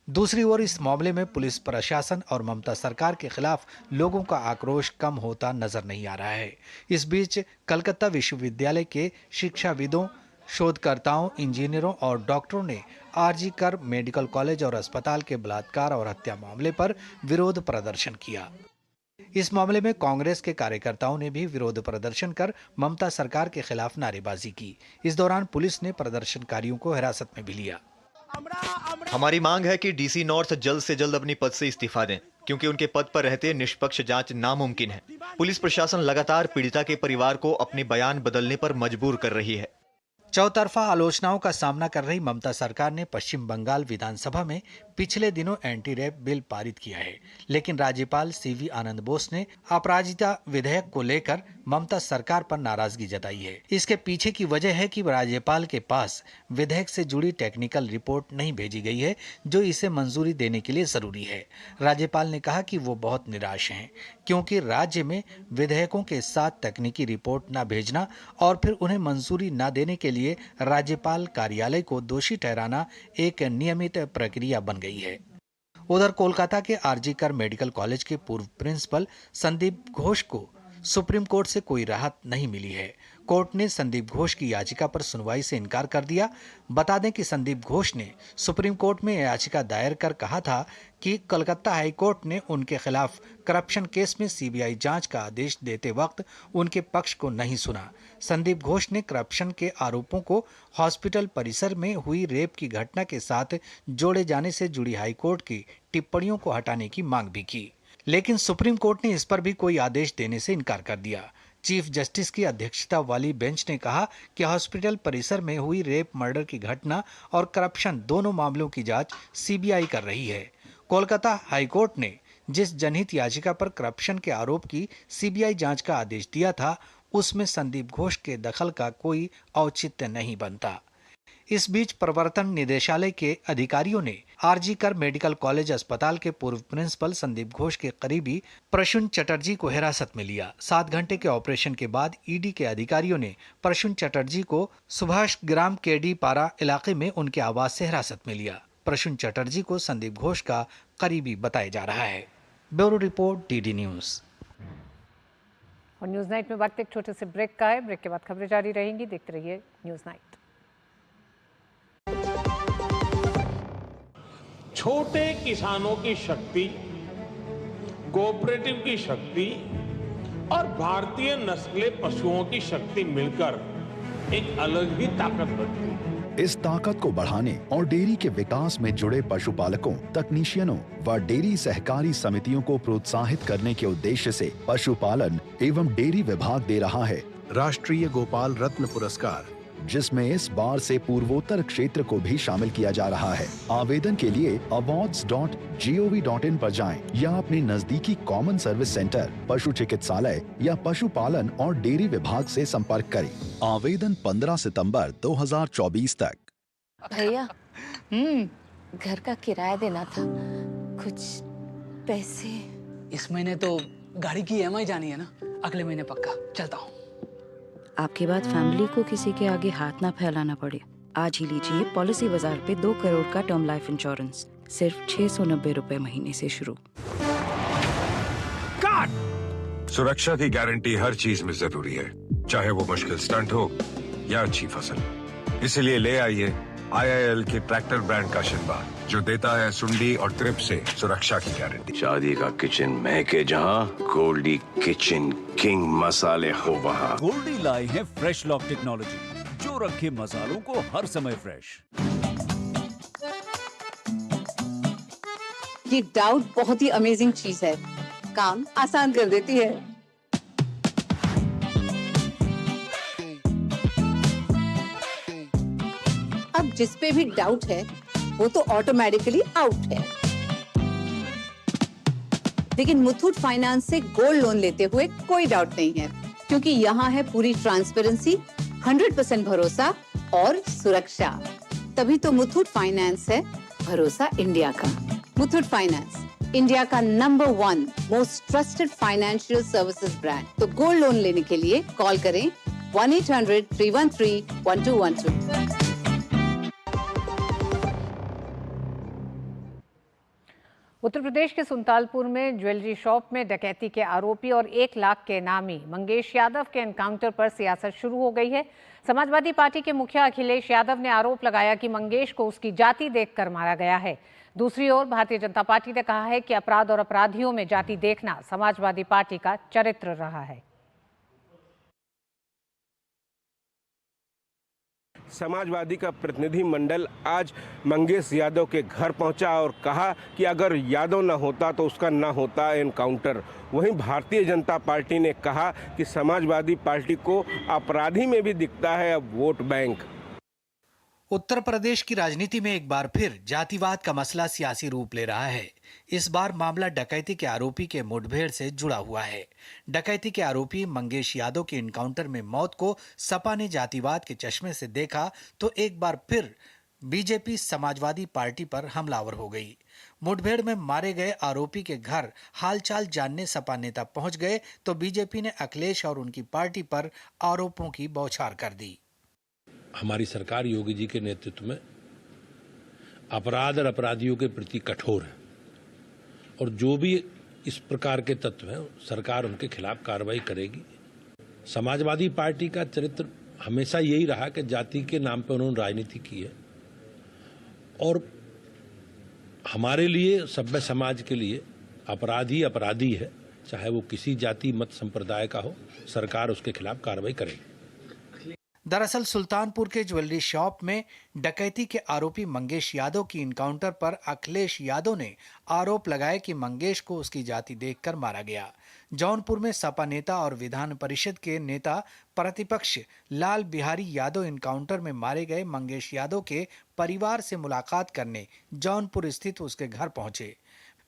Speaker 3: दूसरी ओर इस मामले में पुलिस प्रशासन और ममता सरकार के खिलाफ लोगों का आक्रोश कम होता नजर नहीं आ रहा है। इस बीच कलकत्ता विश्वविद्यालय के शिक्षाविदों, शोधकर्ताओं, इंजीनियरों और डॉक्टरों ने आरजीकर मेडिकल कॉलेज और अस्पताल के बलात्कार और हत्या मामले पर विरोध प्रदर्शन किया। इस मामले में कांग्रेस के कार्यकर्ताओं ने भी विरोध प्रदर्शन कर ममता सरकार के खिलाफ नारेबाजी की। इस दौरान पुलिस ने प्रदर्शनकारियों को हिरासत में भी लिया।
Speaker 1: हमारी मांग है कि डीसी नॉर्थ जल्द से जल्द अपनी पद से इस्तीफा दें, क्योंकि उनके पद पर रहते निष्पक्ष जांच नामुमकिन है। पुलिस प्रशासन लगातार पीड़िता के परिवार को अपने बयान बदलने पर मजबूर कर रही है।
Speaker 3: चौतरफा आलोचनाओं का सामना कर रही ममता सरकार ने पश्चिम बंगाल विधानसभा में पिछले दिनों एंटी रेप बिल पारित किया है, लेकिन राज्यपाल सीवी आनंद बोस ने अपराजिता विधेयक को लेकर ममता सरकार पर नाराजगी जताई है। इसके पीछे की वजह है कि राज्यपाल के पास विधेयक से जुड़ी टेक्निकल रिपोर्ट नहीं भेजी गई है, जो इसे मंजूरी देने के लिए जरूरी है। राज्यपाल ने कहा कि वो बहुत निराश हैं, क्योंकि राज्य में विधेयकों के साथ तकनीकी रिपोर्ट न भेजना और फिर उन्हें मंजूरी न देने के लिए राज्यपाल कार्यालय को दोषी ठहराना एक नियमित प्रक्रिया बन गई है। उधर कोलकाता के आरजीकर मेडिकल कॉलेज के पूर्व प्रिंसिपल संदीप घोष को सुप्रीम कोर्ट से कोई राहत नहीं मिली है। कोर्ट ने संदीप घोष की याचिका पर सुनवाई से इनकार कर दिया। बता दें कि संदीप घोष ने सुप्रीम कोर्ट में याचिका दायर कर कहा था कि कलकत्ता हाई कोर्ट ने उनके खिलाफ करप्शन केस में सीबीआई जांच का आदेश देते वक्त उनके पक्ष को नहीं सुना। संदीप घोष ने करप्शन के आरोपों को हॉस्पिटल परिसर में हुई रेप की घटना के साथ जोड़े जाने से जुड़ी हाई कोर्ट की टिप्पणियों को हटाने की मांग भी की, लेकिन सुप्रीम कोर्ट ने इस पर भी कोई आदेश देने से इनकार कर दिया। चीफ जस्टिस की अध्यक्षता वाली बेंच ने कहा कि हॉस्पिटल परिसर में हुई रेप मर्डर की घटना और करप्शन दोनों मामलों की जांच सीबीआई कर रही है। कोलकाता हाईकोर्ट ने जिस जनहित याचिका पर करप्शन के आरोप की सीबीआई जांच का आदेश दिया था, उसमें संदीप घोष के दखल का कोई औचित्य नहीं बनता। इस बीच प्रवर्तन निदेशालय के अधिकारियों ने आरजीकर मेडिकल कॉलेज अस्पताल के पूर्व प्रिंसिपल संदीप घोष के करीबी प्रसून चटर्जी को हिरासत में लिया। 7 घंटे के ऑपरेशन के बाद ईडी के अधिकारियों ने प्रसून चटर्जी को सुभाष ग्राम केडी पारा इलाके में उनके आवास से हिरासत में लिया। प्रसून चटर्जी को संदीप घोष का करीबी बताया जा रहा है। Bureau report, DD news.
Speaker 2: और न्यूज नाइट में वक्त एक छोटे से ब्रेक का है। ब्रेक के बाद खबरें जारी रहेंगी। देखते रहिए न्यूज नाइट।
Speaker 16: छोटे किसानों की शक्ति, कोऑपरेटिव की शक्ति और भारतीय नस्ले पशुओं की शक्ति मिलकर एक अलग ही ताकत बनती है।
Speaker 4: इस ताकत को बढ़ाने और डेयरी के विकास में जुड़े पशुपालकों, तकनीशियनों व डेयरी सहकारी समितियों को प्रोत्साहित करने के उद्देश्य से पशुपालन एवं डेयरी विभाग दे रहा है राष्ट्रीय गोपाल रत्न पुरस्कार, जिसमें इस बार से पूर्वोत्तर क्षेत्र को भी शामिल किया जा रहा है। आवेदन के लिए awards.gov.in पर जाएं या अपने नजदीकी कॉमन सर्विस सेंटर, पशु चिकित्सालय या पशुपालन और डेयरी विभाग से संपर्क करें। आवेदन 15 सितंबर 2024 तक।
Speaker 20: भैया, घर का किराया देना था, कुछ पैसे।
Speaker 12: इस महीने तो गाड़ी की EMI जानी है ना, अगले महीने पक्का। चलता हूँ।
Speaker 11: आपके बाद फैमिली को किसी के आगे हाथ ना फैलाना पड़े। आज ही लीजिए पॉलिसी बाजार पे 2 करोड़ का टर्म लाइफ इंश्योरेंस, सिर्फ 690 रुपए महीने से शुरू।
Speaker 13: सुरक्षा की गारंटी हर चीज में जरूरी है, चाहे वो मुश्किल स्टंट हो या अच्छी फसल। इसीलिए ले आइए IIL के ट्रैक्टर ब्रांड का शिनबा, जो देता है सुंडी और ट्रिप से सुरक्षा की गारंटी।
Speaker 22: शादी का किचन महके जहां, गोल्डी किचन किंग मसाले हो वहां।
Speaker 23: गोल्डी लाई है फ्रेश लॉक टेक्नोलॉजी, जो रखे मसालों को हर समय फ्रेश।
Speaker 14: ये डाउट बहुत ही अमेजिंग चीज है, काम आसान कर देती है। जिस पे भी डाउट है वो तो ऑटोमेटिकली आउट है। लेकिन मुथूट फाइनेंस से गोल्ड लोन लेते हुए कोई डाउट नहीं है, क्योंकि यहाँ है पूरी ट्रांसपेरेंसी, 100% भरोसा और सुरक्षा। तभी तो मुथूट फाइनेंस है भरोसा इंडिया का। मुथूट फाइनेंस, इंडिया का number 1 most trusted financial services brand. तो गोल्ड लोन लेने के लिए कॉल करें 1-800-313-1212।
Speaker 2: उत्तर प्रदेश के सुल्तानपुर में ज्वेलरी शॉप में डकैती के आरोपी और 1 लाख के इनामी मंगेश यादव के एनकाउंटर पर सियासत शुरू हो गई है। समाजवादी पार्टी के मुखिया अखिलेश यादव ने आरोप लगाया कि मंगेश को उसकी जाति देखकर मारा गया है। दूसरी ओर भारतीय जनता पार्टी ने कहा है कि अपराध और अपराधियों में जाति देखना समाजवादी पार्टी का चरित्र रहा है।
Speaker 18: समाजवादी का प्रतिनिधि मंडल आज मंगेश यादव के घर पहुंचा और कहा कि अगर यादव न होता तो उसका न होता एनकाउंटर। वहीं भारतीय जनता पार्टी ने कहा कि समाजवादी पार्टी को अपराधी में भी दिखता है अब वोट बैंक।
Speaker 3: उत्तर प्रदेश की राजनीति में एक बार फिर जातिवाद का मसला सियासी रूप ले रहा है। इस बार मामला डकैती के आरोपी के मुठभेड़ से जुड़ा हुआ है। डकैती के आरोपी मंगेश यादव के एनकाउंटर में मौत को सपा ने जातिवाद के चश्मे से देखा तो एक बार फिर बीजेपी समाजवादी पार्टी पर हमलावर हो गई। मुठभेड़ में मारे गए आरोपी के घर हालचाल जानने सपा नेता पहुंच गए तो बीजेपी ने अखिलेश और उनकी पार्टी पर आरोपों की बौछार कर दी।
Speaker 5: हमारी सरकार योगी जी के नेतृत्व में अपराध और अपराधियों के प्रति कठोर है और जो भी इस प्रकार के तत्व हैं सरकार उनके खिलाफ कार्रवाई करेगी। समाजवादी पार्टी का चरित्र हमेशा यही रहा कि जाति के नाम पर उन्होंने राजनीति की है और हमारे लिए सभ्य समाज के लिए अपराधी अपराधी है, चाहे वो किसी जाति मत संप्रदाय का हो, सरकार उसके खिलाफ कार्रवाई करेगी।
Speaker 3: दरअसल सुल्तानपुर के ज्वेलरी शॉप में डकैती के आरोपी मंगेश यादव की इनकाउंटर पर अखिलेश यादव ने आरोप लगाया कि मंगेश को उसकी जाति देखकर मारा गया। जौनपुर में सपा नेता और विधान परिषद के नेता प्रतिपक्ष लाल बिहारी यादव इनकाउंटर में मारे गए मंगेश यादव के परिवार से मुलाकात करने जौनपुर स्थित उसके घर पहुंचे।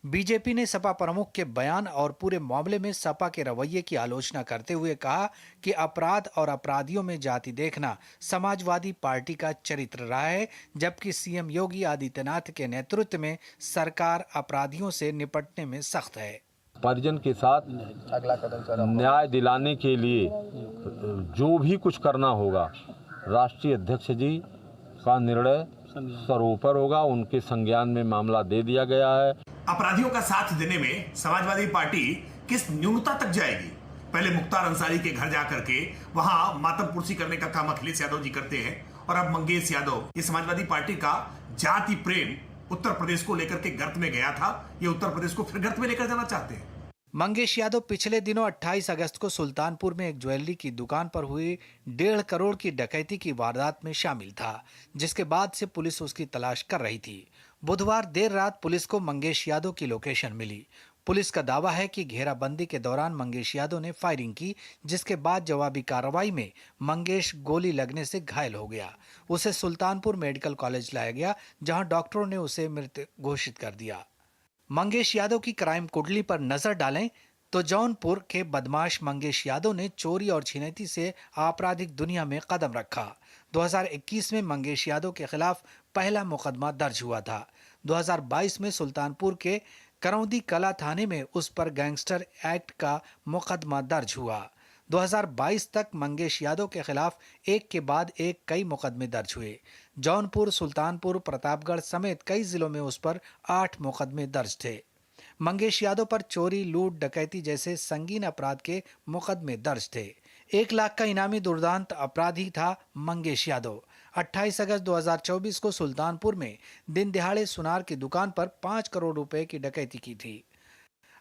Speaker 3: बीजेपी ने सपा प्रमुख के बयान और पूरे मामले में सपा के रवैये की आलोचना करते हुए कहा कि अपराध और अपराधियों में जाति देखना समाजवादी पार्टी का चरित्र रहा है, जबकि सीएम योगी आदित्यनाथ के नेतृत्व में सरकार अपराधियों से निपटने में सख्त है।
Speaker 6: परिजन के साथ न्याय दिलाने के लिए जो भी कुछ करना होगा राष्ट्रीय अध्यक्ष जी का निर्णय सर्वोपरि होगा। उनके संज्ञान में मामला दे दिया गया है।
Speaker 7: अपराधियों का साथ देने में समाजवादी पार्टी किस न्यूनता तक जाएगी? पहले मुख्तार अंसारी के घर जाकर के वहां मातम पुरसी करने का काम अखिलेश यादव जी करते हैं और अब मंगेश यादव। ये समाजवादी पार्टी का जाति प्रेम उत्तर प्रदेश को लेकर के गर्त में गया था, ये उत्तर प्रदेश को फिर गर्त में लेकर जाना चाहते हैं।
Speaker 3: मंगेश यादव पिछले दिनों 28 अगस्त को सुल्तानपुर में एक ज्वेलरी की दुकान पर हुई 1.5 करोड़ की डकैती की वारदात में शामिल था, जिसके बाद से पुलिस उसकी तलाश कर रही थी। बुधवार देर रात पुलिस को मंगेश यादव की लोकेशन मिली। पुलिस का दावा है कि घेराबंदी के दौरान मंगेश यादव ने फायरिंग की, जिसके बाद जवाबी कार्रवाई में मंगेश गोली लगने से घायल हो गया। उसे सुल्तानपुर मेडिकल कॉलेज लाया गया, जहां डॉक्टरों ने उसे मृत घोषित कर दिया। मंगेश यादव की क्राइम कुंडली पर नजर डालें तो जौनपुर के बदमाश मंगेश यादव ने चोरी और छिनैती से आपराधिक दुनिया में कदम रखा। 2021 में मंगेश यादव के खिलाफ पहला मुकदमा दर्ज हुआ था। 2022 में सुल्तानपुर के करौंदी कला थाने में उस पर गैंगस्टर एक्ट का मुकदमा दर्ज हुआ। 2022 तक मंगेश यादव के खिलाफ एक के बाद एक कई मुकदमे दर्ज हुए। जौनपुर, सुल्तानपुर, प्रतापगढ़ समेत कई जिलों में उस पर 8 मुकदमे दर्ज थे। मंगेश यादव पर चोरी, लूट, डकैती जैसे संगीन अपराध के मुकदमे दर्ज थे। 1 लाख का इनामी दुर्दांत अपराधी था मंगेश यादव। 28 अगस्त 2024 को सुल्तानपुर में दिन दिहाड़े सुनार की दुकान पर 5 करोड़ रुपए की डकैती की थी।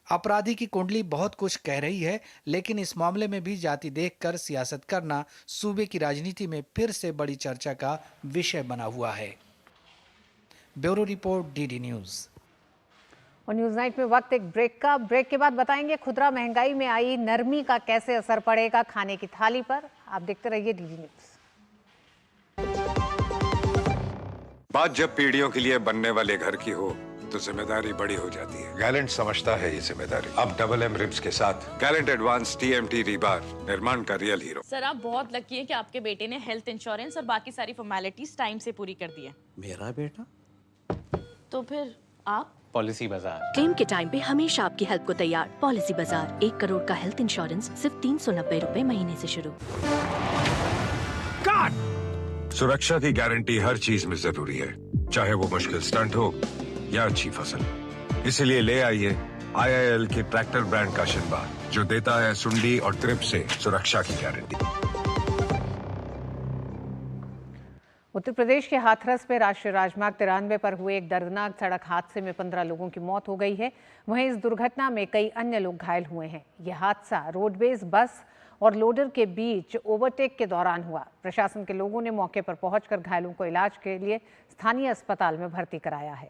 Speaker 3: अपराधी की कुंडली बहुत कुछ कह रही है, लेकिन इस मामले में भी जाति देखकर सियासत करना सूबे की राजनीति में फिर से बड़ी चर्चा का विषय बना हुआ है। Bureau report, DD news.
Speaker 2: और न्यूज नाइट में वक्त एक ब्रेक का। ब्रेक के बाद बताएंगे खुदरा महंगाई में आई नरमी का कैसे असर पड़ेगा खाने की थाली पर। आप देखते रहिए डीडी न्यूज।
Speaker 13: बात जब पीढ़ियों के लिए बनने वाले घर की हो तो जिम्मेदारी बड़ी हो जाती है। गैलेंट समझता है ये जिम्मेदारी। अब डबल एम रिब्स के साथ गैलेंट एडवांस TMT रीबार, निर्माण का रियल हीरो।
Speaker 9: सर आप बहुत लकी हैं कि आपके बेटे ने हेल्थ इंश्योरेंस और बाकी सारी फॉर्मेलिटीज टाइम से पूरी कर दी है।
Speaker 21: मेरा बेटा?
Speaker 9: तो फिर आप?
Speaker 10: पॉलिसी बाजार।
Speaker 15: क्लेम के टाइम पे हमेशा आपकी हेल्प को तैयार। पॉलिसी बाजार, 1 करोड़ का हेल्थ इंश्योरेंस सिर्फ 390 रुपए महीने से शुरू।
Speaker 13: सुरक्षा की गारंटी हर चीज में जरूरी है, चाहे वो मुश्किल स्टंट हो या अच्छी फसल। इसीलिए ले आइए IIL के ट्रैक्टर ब्रांड का शिनबा, जो देता है सुंडी और ट्रिप से सुरक्षा की गारंटी।
Speaker 2: उत्तर प्रदेश के हाथरस में राष्ट्रीय राजमार्ग 93 पर हुए एक दर्दनाक सड़क हादसे में 15 लोगों की मौत हो गई है। वहीं इस दुर्घटना में कई अन्य लोग घायल हुए हैं। यह हादसा रोडवेज बस और लोडर के बीच ओवरटेक के दौरान हुआ। प्रशासन के लोगों ने मौके पर पहुंचकर घायलों को इलाज के लिए स्थानीय अस्पताल में भर्ती कराया है।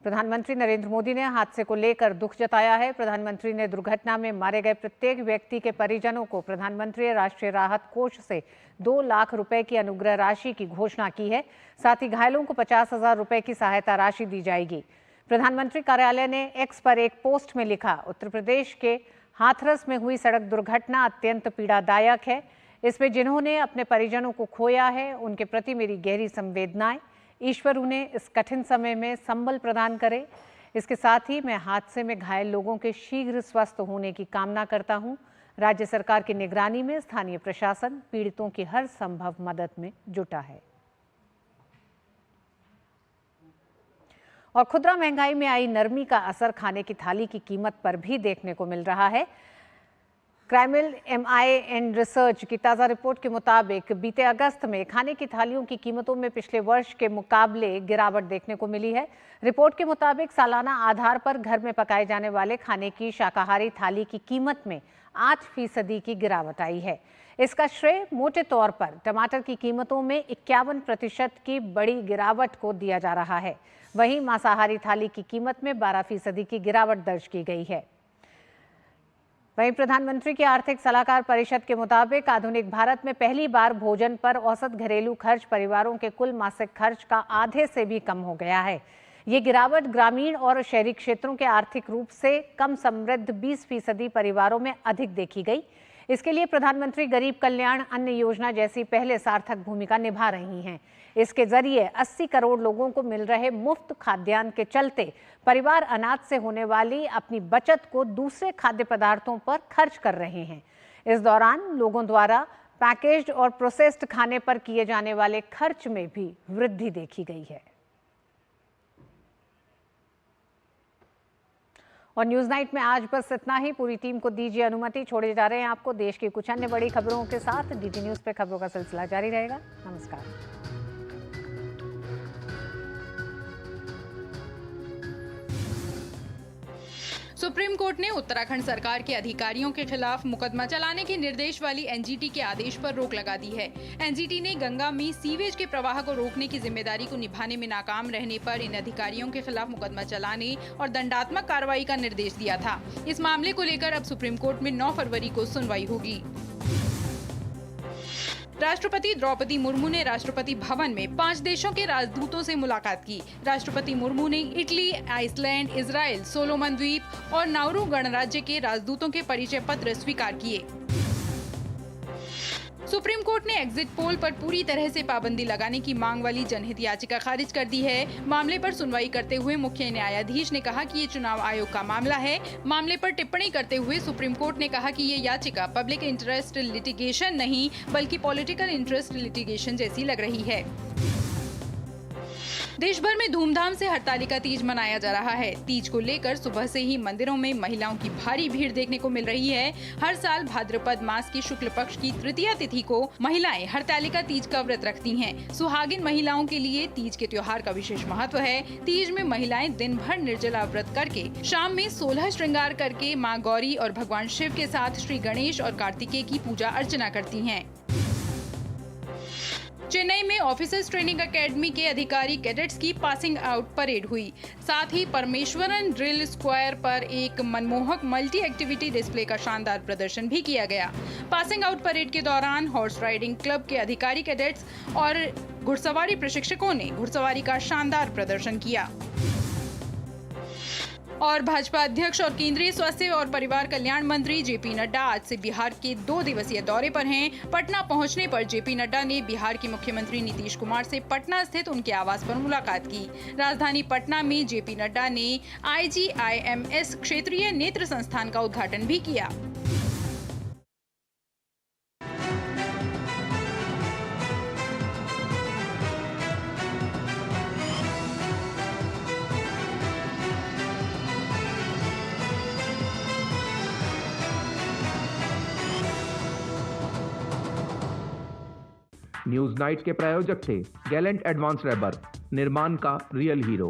Speaker 2: प्रधानमंत्री नरेंद्र मोदी ने हादसे को लेकर दुख जताया है। प्रधानमंत्री ने दुर्घटना में मारे गए प्रत्येक व्यक्ति के परिजनों को प्रधानमंत्री राष्ट्रीय राहत कोष से 2 लाख रुपए की अनुग्रह राशि की घोषणा की है। साथ ही घायलों को 50,000 रुपए की सहायता राशि दी जाएगी। प्रधानमंत्री कार्यालय ने एक्स पर एक पोस्ट में लिखा, उत्तर प्रदेश के हाथरस में हुई सड़क दुर्घटना अत्यंत पीड़ादायक है। इसमें जिन्होंने अपने परिजनों को खोया है, उनके प्रति मेरी गहरी संवेदनाएं। ईश्वर उन्हें इस कठिन समय में संबल प्रदान करे। इसके साथ ही मैं हादसे में घायल लोगों के शीघ्र स्वस्थ होने की कामना करता हूं। राज्य सरकार की निगरानी में स्थानीय प्रशासन पीड़ितों की हर संभव मदद में जुटा है। और खुदरा महंगाई में आई नरमी का असर खाने की थाली की कीमत पर भी देखने को मिल रहा है। क्राइमिल MI एंड रिसर्च की ताज़ा रिपोर्ट के मुताबिक बीते अगस्त में खाने की थालियों की कीमतों में पिछले वर्ष के मुकाबले गिरावट देखने को मिली है। रिपोर्ट के मुताबिक सालाना आधार पर घर में पकाए जाने वाले खाने की शाकाहारी थाली की कीमत में 8% की गिरावट आई है। इसका श्रेय मोटे तौर पर टमाटर की कीमतों में 51% की बड़ी गिरावट को दिया जा रहा है। वहीं मांसाहारी थाली की कीमत में 12% की गिरावट दर्ज की गई है। वहीं प्रधानमंत्री की आर्थिक सलाहकार परिषद के मुताबिक आधुनिक भारत में पहली बार भोजन पर औसत घरेलू खर्च परिवारों के कुल मासिक खर्च का आधे से भी कम हो गया है। ये गिरावट ग्रामीण और शहरी क्षेत्रों के आर्थिक रूप से कम समृद्ध 20% परिवारों में अधिक देखी गई। इसके लिए प्रधानमंत्री गरीब कल्याण अन्न योजना जैसी पहले सार्थक भूमिका निभा रही हैं। इसके जरिए 80 करोड़ लोगों को मिल रहे मुफ्त खाद्यान्न के चलते परिवार अनाज से होने वाली अपनी बचत को दूसरे खाद्य पदार्थों पर खर्च कर रहे हैं। इस दौरान लोगों द्वारा पैकेज्ड और प्रोसेस्ड खाने पर किए जाने वाले खर्च में भी वृद्धि देखी गई है। और न्यूज नाइट में आज बस इतना ही। पूरी टीम को दीजिए अनुमति, छोड़े जा रहे हैं आपको देश की कुछ अन्य बड़ी खबरों के साथ। DD न्यूज पे खबरों का सिलसिला जारी रहेगा। नमस्कार।
Speaker 24: सुप्रीम कोर्ट ने उत्तराखंड सरकार के अधिकारियों के खिलाफ मुकदमा चलाने के निर्देश वाली NGT के आदेश पर रोक लगा दी है। NGT ने गंगा में सीवेज के प्रवाह को रोकने की जिम्मेदारी को निभाने में नाकाम रहने पर इन अधिकारियों के खिलाफ मुकदमा चलाने और दंडात्मक कार्रवाई का निर्देश दिया था। इस मामले को लेकर अब सुप्रीम कोर्ट में 9 फरवरी को सुनवाई होगी। राष्ट्रपति द्रौपदी मुर्मू ने राष्ट्रपति भवन में 5 देशों के राजदूतों से मुलाकात की। राष्ट्रपति मुर्मू ने इटली, आइसलैंड, इजराइल, सोलोमन द्वीप और नाउरू गणराज्य के राजदूतों के परिचय पत्र स्वीकार किए। सुप्रीम कोर्ट ने एग्जिट पोल पर पूरी तरह से पाबंदी लगाने की मांग वाली जनहित याचिका खारिज कर दी है। मामले पर सुनवाई करते हुए मुख्य न्यायाधीश ने कहा कि ये चुनाव आयोग का मामला है। मामले पर टिप्पणी करते हुए सुप्रीम कोर्ट ने कहा कि ये याचिका पब्लिक इंटरेस्ट लिटिगेशन नहीं बल्कि पॉलिटिकल इंटरेस्ट लिटिगेशन जैसी लग रही है। देश भर में धूमधाम से हरतालिका तीज मनाया जा रहा है। तीज को लेकर सुबह से ही मंदिरों में महिलाओं की भारी भीड़ देखने को मिल रही है। हर साल भाद्रपद मास की शुक्ल पक्ष की तृतीया तिथि को महिलाएं हरतालिका तीज का व्रत रखती हैं। सुहागिन महिलाओं के लिए तीज के त्योहार का विशेष महत्व है। तीज में महिलाएं दिन भर निर्जला व्रत करके शाम में 16 श्रृंगार करके मां गौरी और भगवान शिव के साथ श्री गणेश और कार्तिकेय की पूजा अर्चना करती हैं। चेन्नई में ऑफिसर्स ट्रेनिंग एकेडमी के अधिकारी कैडेट्स की पासिंग आउट परेड हुई। साथ ही परमेश्वरन ड्रिल स्क्वायर पर एक मनमोहक मल्टी एक्टिविटी डिस्प्ले का शानदार प्रदर्शन भी किया गया। पासिंग आउट परेड के दौरान हॉर्स राइडिंग क्लब के अधिकारी कैडेट्स और
Speaker 8: घुड़सवारी प्रशिक्षकों ने घुड़सवारी का शानदार प्रदर्शन किया। और भाजपा अध्यक्ष और केंद्रीय स्वास्थ्य और परिवार कल्याण मंत्री जेपी नड्डा आज से बिहार के 2 दिवसीय दौरे पर हैं। पटना पहुंचने पर जेपी नड्डा ने बिहार के मुख्यमंत्री नीतीश कुमार से पटना स्थित उनके आवास पर मुलाकात की। राजधानी पटना में जेपी नड्डा ने IGIMS क्षेत्रीय नेत्र संस्थान का उद्घाटन भी किया।
Speaker 10: न्यूज नाइट के प्रायोजक थे गैलेंट एडवांस रैबर, निर्माण का रियल हीरो।